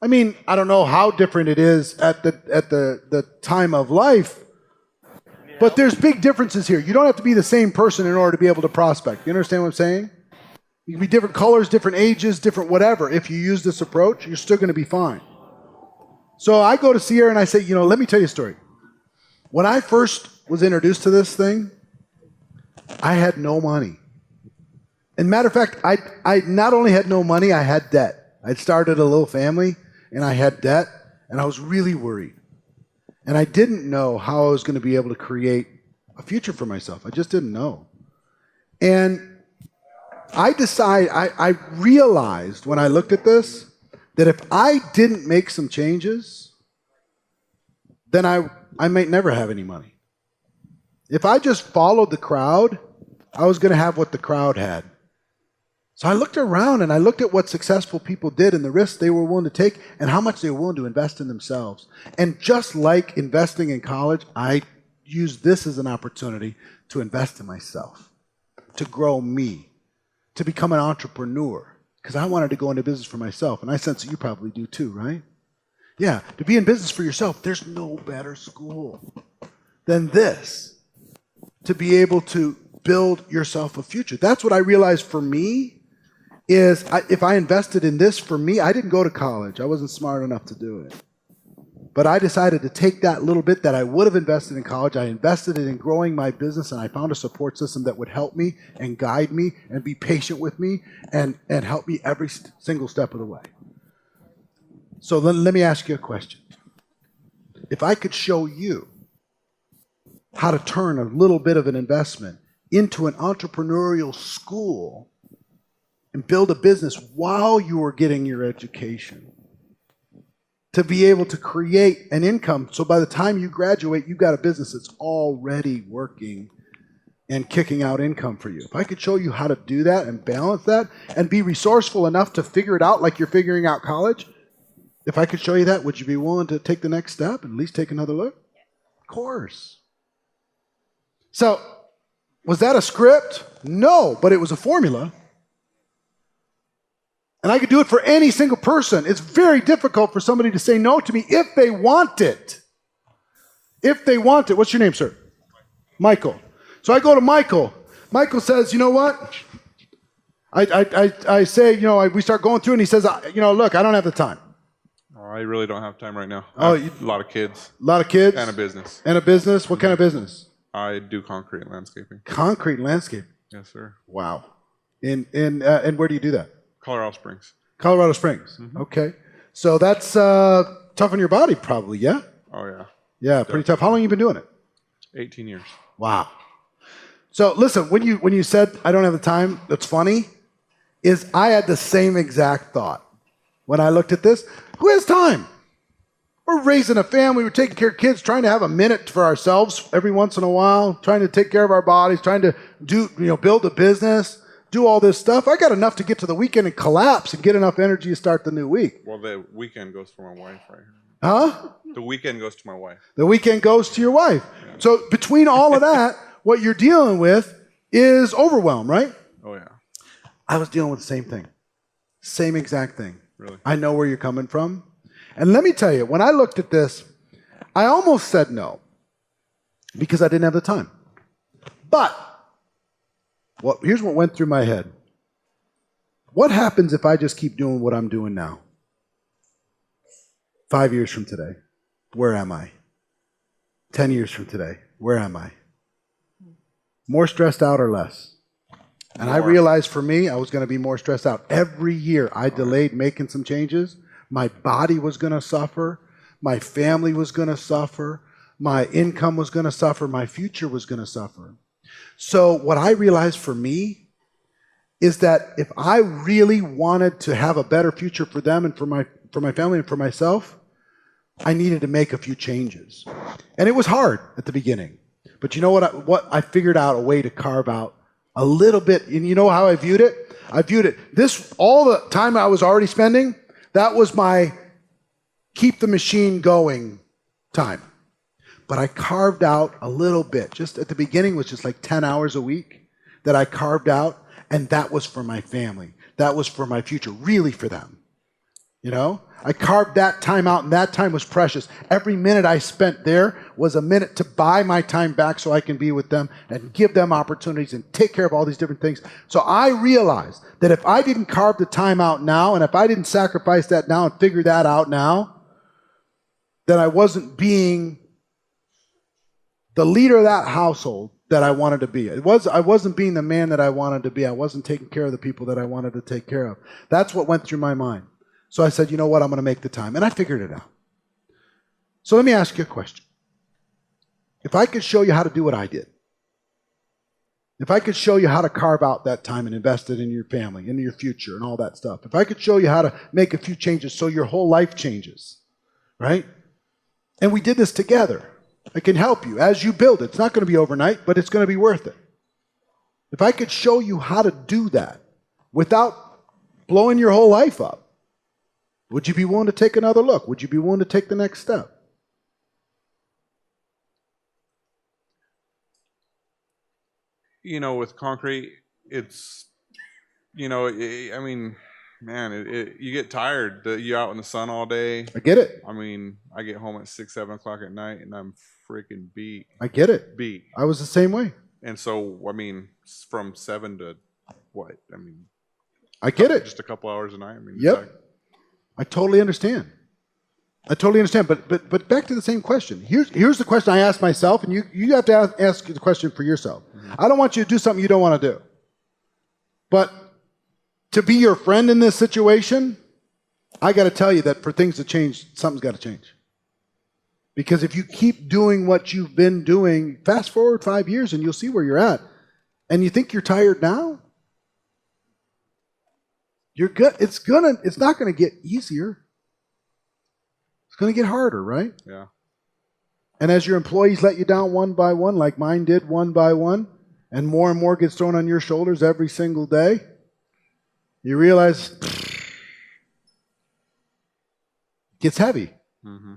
I mean, I don't know how different it is at the time of life, but there's big differences here. You don't have to be the same person in order to be able to prospect. You understand what I'm saying? You can be different colors, different ages, different whatever. If you use this approach, you're still going to be fine. So I go to Sierra and I say, let me tell you a story. When I first was introduced to this thing, I had no money. And matter of fact, I not only had no money, I had debt. I'd started a little family and I had debt, and I was really worried. And I didn't know how I was going to be able to create a future for myself. I just didn't know. And I realized when I looked at this that if I didn't make some changes, then I might never have any money. If I just followed the crowd, I was going to have what the crowd had. So I looked around and I looked at what successful people did and the risks they were willing to take and how much they were willing to invest in themselves. And just like investing in college, I used this as an opportunity to invest in myself, to grow me, to become an entrepreneur, because I wanted to go into business for myself. And I sense that you probably do too, right? Yeah, to be in business for yourself, there's no better school than this, to be able to build yourself a future. That's what I realized for me is if I invested in this for me, I didn't go to college. I wasn't smart enough to do it. But I decided to take that little bit that I would have invested in college, I invested it in growing my business, and I found a support system that would help me and guide me and be patient with me and help me every single step of the way. So let me ask you a question. If I could show you how to turn a little bit of an investment into an entrepreneurial school and build a business while you were getting your education, to be able to create an income so by the time you graduate, you've got a business that's already working and kicking out income for you. If I could show you how to do that and balance that and be resourceful enough to figure it out like you're figuring out college, if I could show you that, would you be willing to take the next step and at least take another look? Of course. So, was that a script? No, but it was a formula. And I could do it for any single person. It's very difficult for somebody to say no to me if they want it. If they want it. What's your name, sir? Michael. So I go to Michael. Michael says, you know what? I say, we start going through, and he says, look, I don't have the time. I really don't have time right now. I have a lot of kids. A lot of kids? And a business. And a business? What kind of business? I do concrete and landscaping. Concrete and landscaping? Yes, sir. Wow. And where do you do that? Colorado Springs. Colorado Springs. Okay. So that's tough on your body probably, yeah? Oh yeah. Yeah, pretty tough. How long have you been doing it? 18 years. Wow. So listen, when you said I don't have the time, that's funny, is I had the same exact thought when I looked at this. Who has time? We're raising a family, we're taking care of kids, trying to have a minute for ourselves every once in a while, trying to take care of our bodies, trying to build a business, do all this stuff. I got enough to get to the weekend and collapse and get enough energy to start the new week. Well, the weekend goes for my wife right here. Huh? The weekend goes to my wife. The weekend goes to your wife. Yeah. So between all of that, what you're dealing with is overwhelm, right? Oh, yeah. I was dealing with the same thing. Same exact thing. Really? I know where you're coming from. And let me tell you, when I looked at this, I almost said no because I didn't have the time. But here's what went through my head. What happens if I just keep doing what I'm doing now? 5 years from today, where am I? 10 years from today, where am I? More stressed out or less? And I realized for me, I was going to be more stressed out. Every year I delayed making some changes. My body was going to suffer. My family was going to suffer. My income was going to suffer. My future was going to suffer. So what I realized for me is that if I really wanted to have a better future for them and for my family and for myself, I needed to make a few changes. And it was hard at the beginning. But you know what I figured out a way to carve out a little bit. And you know how I viewed it? I viewed it, all the time I was already spending, that was my keep the machine going time. But I carved out a little bit. Just at the beginning was just like 10 hours a week that I carved out. And that was for my family. That was for my future, really for them. You know, I carved that time out, and that time was precious. Every minute I spent there was a minute to buy my time back so I can be with them and give them opportunities and take care of all these different things. So I realized that if I didn't carve the time out now, and if I didn't sacrifice that now and figure that out now, that I wasn't being the leader of that household that I wanted to be. I wasn't being the man that I wanted to be. I wasn't taking care of the people that I wanted to take care of. That's what went through my mind. So I said, you know what, I'm going to make the time. And I figured it out. So let me ask you a question. If I could show you how to do what I did, if I could show you how to carve out that time and invest it in your family, in your future and all that stuff, if I could show you how to make a few changes so your whole life changes, right? And we did this together. I can help you as you build it. It's not going to be overnight, but it's going to be worth it. If I could show you how to do that without blowing your whole life up, would you be willing to take another look? Would you be willing to take the next step? You know, with concrete, it's, you know, I mean, man, you get tired. You're out in the sun all day. I get it. I mean, I get home at 6, 7 o'clock at night, and I'm freaking beat. I get it. Beat. I was the same way. And so, I mean, from 7 to what? I mean, I get it. Just a couple hours a night. I mean, yep. I totally understand. But back to the same question. Here's the question I asked myself, and you have to ask the question for yourself. Mm-hmm. I don't want you to do something you don't want to do. But to be your friend in this situation, I got to tell you that for things to change, something's got to change. Because if you keep doing what you've been doing, fast forward 5 years and you'll see where you're at. And you think you're tired now? You're good. It's not going to get easier. It's going to get harder, right? Yeah. And as your employees let you down one by one, like mine did one by one, and more gets thrown on your shoulders every single day, you realize it gets heavy. Mm-hmm.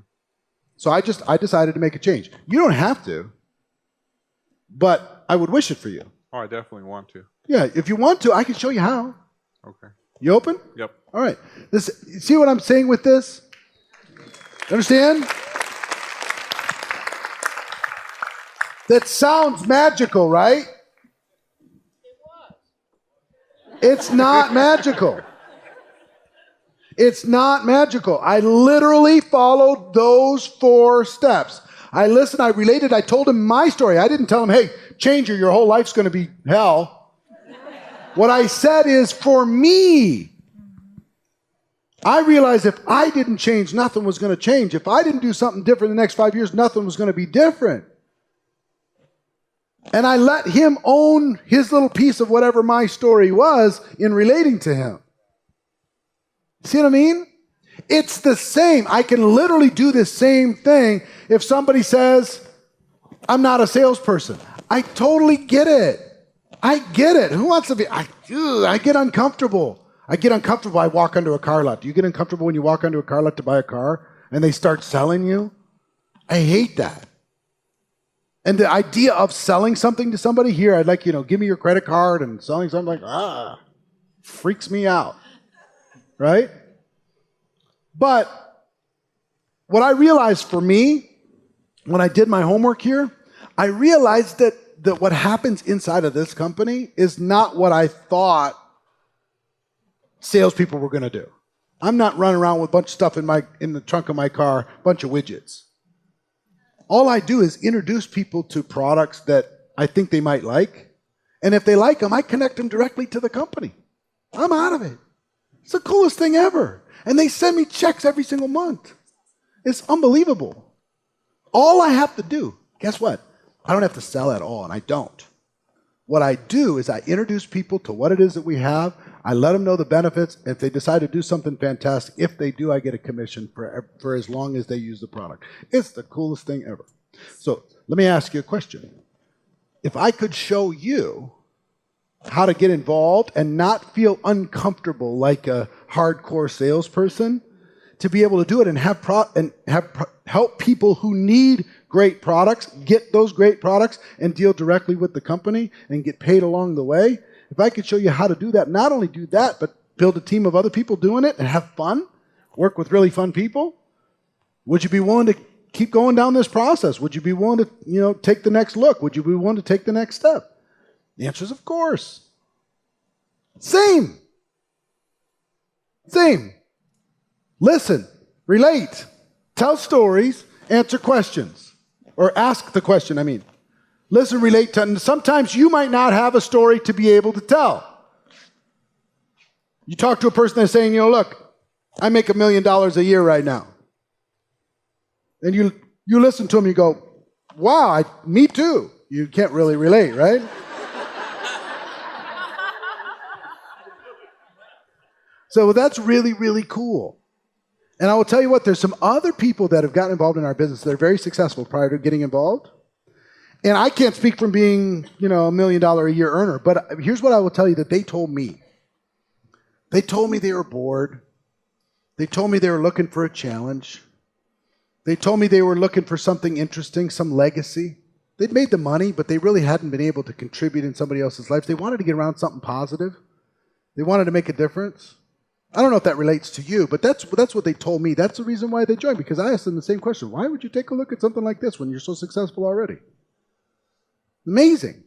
So I decided to make a change. You don't have to, but I would wish it for you. Oh, I definitely want to. Yeah, if you want to, I can show you how. Okay. You open? Yep. All right. See what I'm saying with this? Understand? That sounds magical, right? It's not magical. It's not magical. I literally followed those 4 steps. I listened, I related, I told him my story. I didn't tell him, hey, change your whole life's going to be hell. What I said is, for me, I realized if I didn't change, nothing was going to change. If I didn't do something different in the next 5 years, nothing was going to be different. And I let him own his little piece of whatever my story was in relating to him. See what I mean? It's the same. I can literally do the same thing if somebody says, I'm not a salesperson. I totally get it. I get it. Who wants to be? I get uncomfortable. I get uncomfortable. I walk onto a car lot. Do you get uncomfortable when you walk onto a car lot to buy a car and they start selling you? I hate that. And the idea of selling something to somebody here, I'd like, give me your credit card and selling something freaks me out. Right? But what I realized for me, when I did my homework here, I realized that what happens inside of this company is not what I thought salespeople were going to do. I'm not running around with a bunch of stuff in the trunk of my car, a bunch of widgets. All I do is introduce people to products that I think they might like. And if they like them, I connect them directly to the company. I'm out of it. It's the coolest thing ever. And they send me checks every single month. It's unbelievable. All I have to do, guess what? I don't have to sell at all, and I don't. What I do is I introduce people to what it is that we have. I let them know the benefits. If they decide to do something fantastic, if they do, I get a commission for as long as they use the product. It's the coolest thing ever. So let me ask you a question. If I could show you how to get involved and not feel uncomfortable like a hardcore salesperson, to be able to do it and help people who need great products get those great products and deal directly with the company and get paid along the way. If I could show you how to do that, not only do that, but build a team of other people doing it and have fun, work with really fun people, would you be willing to keep going down this process? Would you be willing to, take the next look? Would you be willing to take the next step? The answer is of course. Same. Listen, relate, tell stories, answer questions, or ask the question, Listen, relate to, and sometimes you might not have a story to be able to tell. You talk to a person that's saying, look, I make $1 million a year right now. And you listen to them, you go, wow, me too. You can't really relate, right? So that's really, really cool. And I will tell you what, there's some other people that have gotten involved in our business that are very successful prior to getting involved. And I can't speak from being, $1 million a year earner, but here's what I will tell you that they told me. They told me they were bored. They told me they were looking for a challenge. They told me they were looking for something interesting, some legacy. They'd made the money, but they really hadn't been able to contribute in somebody else's life. They wanted to get around something positive. They wanted to make a difference. I don't know if that relates to you, but that's what they told me. That's the reason why they joined, because I asked them the same question. Why would you take a look at something like this when you're so successful already? Amazing.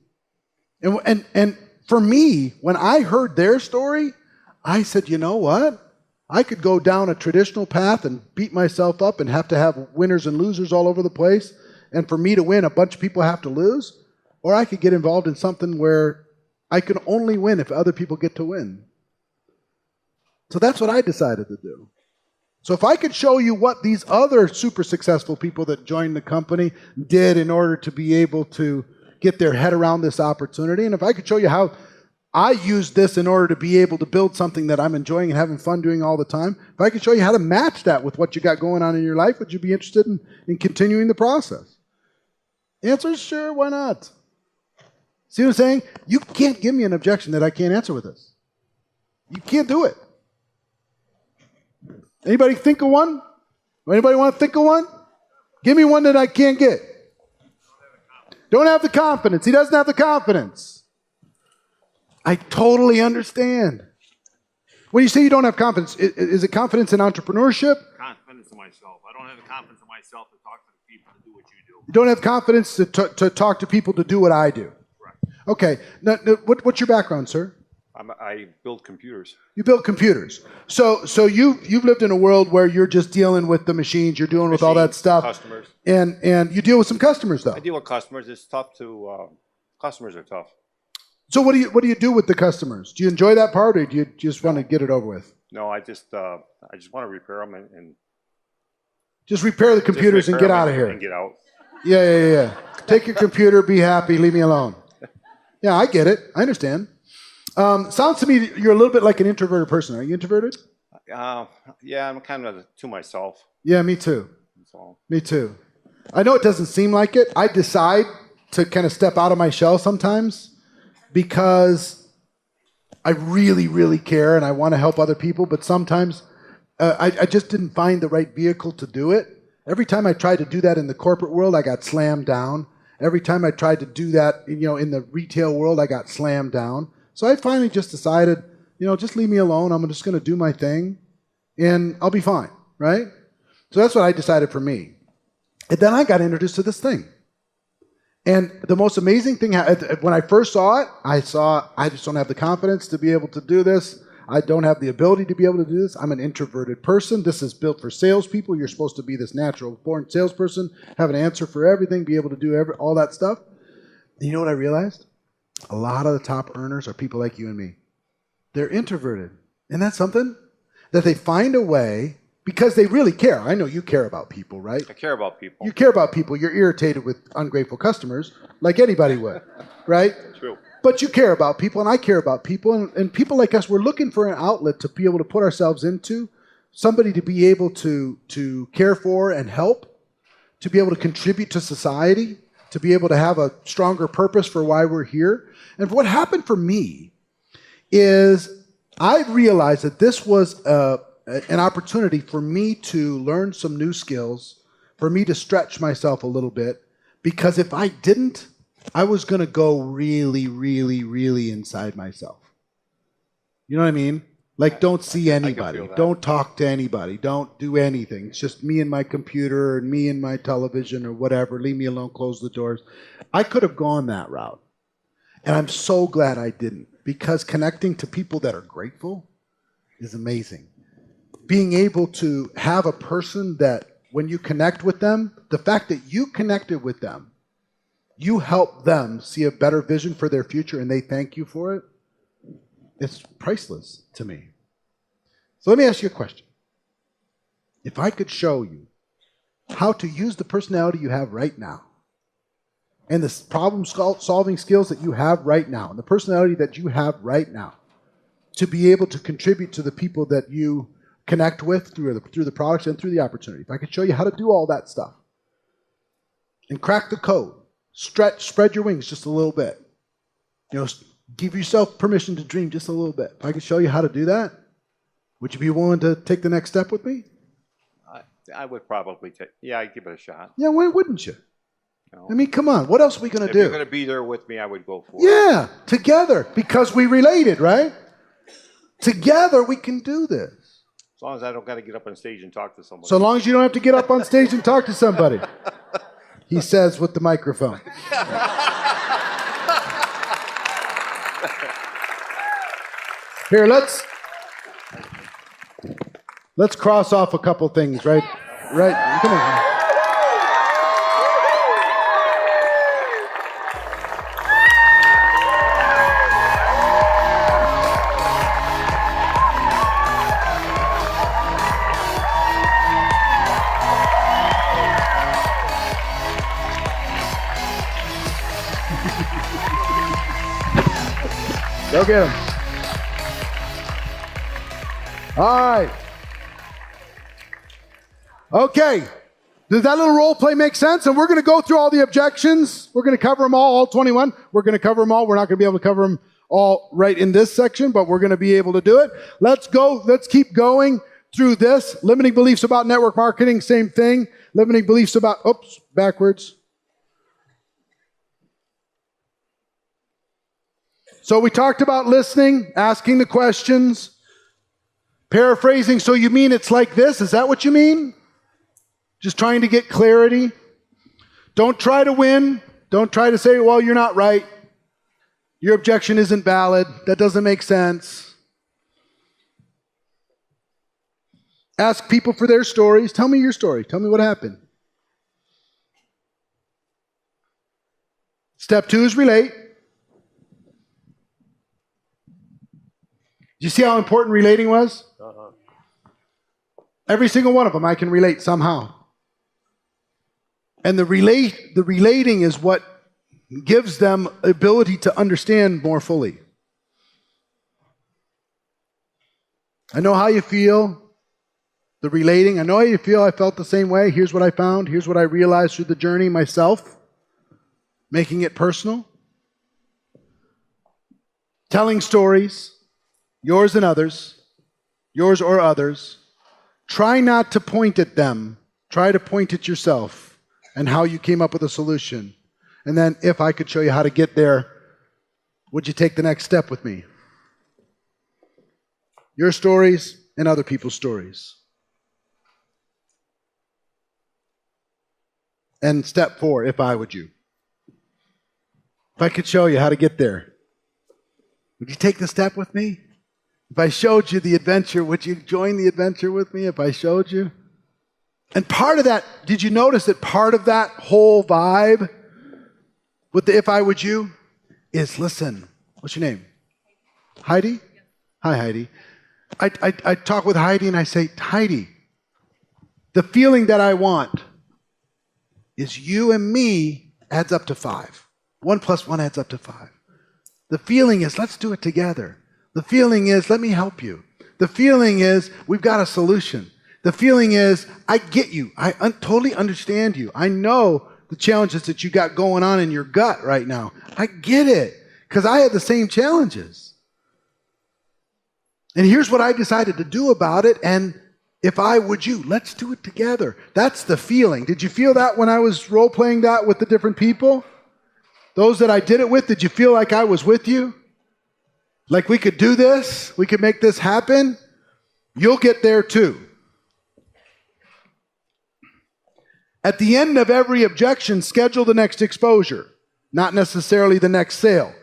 And for me, when I heard their story, I said, you know what? I could go down a traditional path and beat myself up and have to have winners and losers all over the place. And for me to win, a bunch of people have to lose. Or I could get involved in something where I can only win if other people get to win. So that's what I decided to do. So if I could show you what these other super successful people that joined the company did in order to be able to get their head around this opportunity, and if I could show you how I used this in order to be able to build something that I'm enjoying and having fun doing all the time, if I could show you how to match that with what you got going on in your life, would you be interested in continuing the process? The answer is sure, why not? See what I'm saying? You can't give me an objection that I can't answer with this. You can't do it. Anybody think of one? Anybody want to think of one? Give me one that I can't get. Don't have the confidence. He doesn't have the confidence. I totally understand. When you say you don't have confidence, is it confidence in entrepreneurship? Confidence in myself. I don't have the confidence in myself to talk to the people to do what you do. You don't have confidence to talk to people to do what I do. Correct. Okay. Now, what's your background, sir? I build computers. You build computers. So you've lived in a world where you're just dealing with the machines, you're dealing with all that stuff. Customers. And you deal with some customers, though. I deal with customers. It's tough to, customers are tough. So what do you do with the customers? Do you enjoy that part, or do you just want to get it over with? No, I just want to repair them and Just repair the just computers and repair get 'em out of here. and get out. Yeah. Take your computer, be happy, leave me alone. Yeah, I get it. I understand. Sounds to me you're a little bit like an introverted person. Are you introverted? Yeah, I'm kind of to myself. Yeah, me too. So Me too. I know it doesn't seem like it. I decide to kind of step out of my shell sometimes because I really, really care and I want to help other people, but sometimes I just didn't find the right vehicle to do it. Every time I tried to do that in the corporate world, I got slammed down. Every time I tried to do that, in the retail world, I got slammed down. So I finally just decided, just leave me alone. I'm just going to do my thing and I'll be fine, right? So that's what I decided for me. And then I got introduced to this thing. And the most amazing thing, when I first saw it, I just don't have the confidence to be able to do this. I don't have the ability to be able to do this. I'm an introverted person. This is built for salespeople. You're supposed to be this natural-born salesperson, have an answer for everything, be able to do all that stuff. And you know what I realized? A lot of the top earners are people like you and me. They're introverted. Isn't that something? That they find a way, because they really care. I know you care about people, right? I care about people. You care about people. You're irritated with ungrateful customers, like anybody would, right? True. But you care about people, and I care about people. And people like us, we're looking for an outlet to be able to put ourselves into, somebody to be able to care for and help, to be able to contribute to society, to be able to have a stronger purpose for why we're here. And what happened for me is I realized that this was an opportunity for me to learn some new skills, for me to stretch myself a little bit, because if I didn't, I was going to go really, really, really inside myself. You know what I mean? Like, don't see anybody. feel that. Don't talk to anybody. Don't do anything. It's just me and my computer and me and my television or whatever. Leave me alone, close the doors. I could have gone that route. And I'm so glad I didn't, because connecting to people that are grateful is amazing. Being able to have a person that when you connect with them, the fact that you connected with them, you help them see a better vision for their future and they thank you for it, it's priceless to me. So let me ask you a question. If I could show you how to use the personality you have right now and the problem-solving skills that you have right now and the personality that you have right now to be able to contribute to the people that you connect with through the products and through the opportunity. If I could show you how to do all that stuff and crack the code, spread your wings just a little bit, give yourself permission to dream just a little bit. If I could show you how to do that, would you be willing to take the next step with me? I would probably I'd give it a shot. Yeah, why wouldn't you? No. I mean, come on. What else are we going to If do? you're going to be there with me, I would go for it. Yeah, together, because we related, right? Together we can do this. As long as I don't got to get up on stage and talk to somebody. So long as you don't have to get up on stage and talk to somebody. He says with the microphone. Here, let's cross off a couple things, right? Right. Come on. Go get him. All right. Okay. Does that little role play make sense? And we're going to go through all the objections. We're going to cover them all 21. We're going to cover them all. We're not going to be able to cover them all right in this section, but we're going to be able to do it. Let's go. Let's keep going through this. Limiting beliefs about network marketing, same thing. Limiting beliefs about, backwards. So we talked about listening, asking the questions, paraphrasing. So you mean it's like this? Is that what you mean? Just trying to get clarity. Don't try to win. Don't try to say, well, you're not right. Your objection isn't valid. That doesn't make sense. Ask people for their stories. Tell me your story. Tell me what happened. Step 2 is relate. You see how important relating was? Uh-huh. Every single one of them I can relate somehow. And the relating is what gives them ability to understand more fully. I know how you feel. The relating, I know how you feel. I felt the same way. Here's what I found. Here's what I realized through the journey myself. Making it personal. Telling stories, yours and others, yours or others. Try not to point at them. Try to point at yourself and how you came up with a solution. And then if I could show you how to get there, would you take the next step with me? Your stories and other people's stories. And step 4, if I would you. If I could show you how to get there, would you take the step with me? If I showed you the adventure, would you join the adventure with me if I showed you? And part of that, did you notice that part of that whole vibe with the if I would you is, listen, what's your name? Heidi? Hi, Heidi. I talk with Heidi and I say, Heidi, the feeling that I want is you and me adds up to 5. 1 + 1 adds up to 5. The feeling is, let's do it together. The feeling is, let me help you. The feeling is, we've got a solution. The feeling is, I get you. I totally understand you. I know the challenges that you got going on in your gut right now. I get it, because I had the same challenges. And here's what I decided to do about it, and if I would you, let's do it together. That's the feeling. Did you feel that when I was role-playing that with the different people? Those that I did it with, did you feel like I was with you? Like we could do this? We could make this happen? You'll get there too. At the end of every objection, schedule the next exposure, not necessarily the next sale.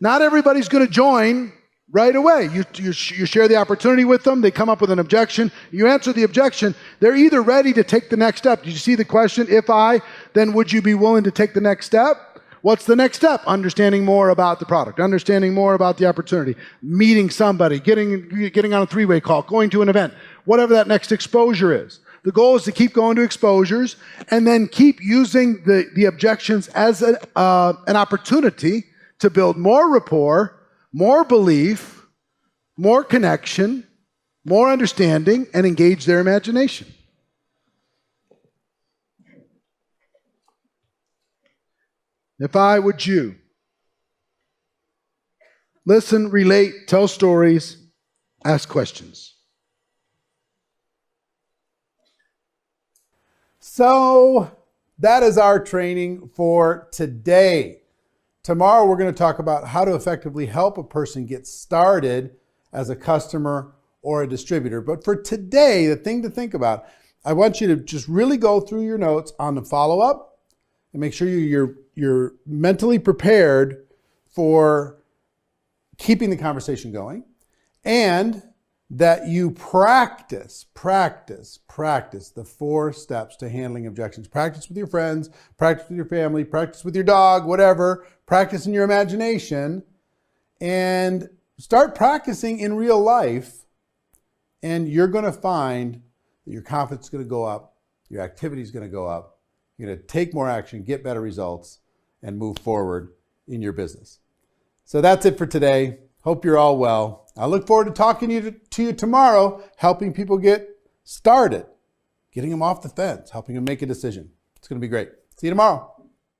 Not everybody's going to join right away. You share the opportunity with them. They come up with an objection. You answer the objection. They're either ready to take the next step. Did you see the question? If I, then would you be willing to take the next step? What's the next step? Understanding more about the product, understanding more about the opportunity, meeting somebody, getting on a 3-way call, going to an event, whatever that next exposure is. The goal is to keep going to exposures and then keep using the objections as an opportunity to build more rapport, more belief, more connection, more understanding, and engage their imagination. If I would you, listen, relate, tell stories, ask questions. So that is our training for today. Tomorrow we're going to talk about how to effectively help a person get started as a customer or a distributor. But for today, the thing to think about, I want you to just really go through your notes on the follow-up and make sure you're mentally prepared for keeping the conversation going, and that you practice the 4 steps to handling objections. Practice with your friends, practice with your family, practice with your dog, whatever. Practice in your imagination, and start practicing in real life, and you're going to find that your confidence is going to go up, your activity is going to go up, you're going to take more action, get better results, and move forward in your business. So that's it for today. Hope you're all well. I look forward to talking to you tomorrow, helping people get started, getting them off the fence, helping them make a decision. It's going to be great. See you tomorrow.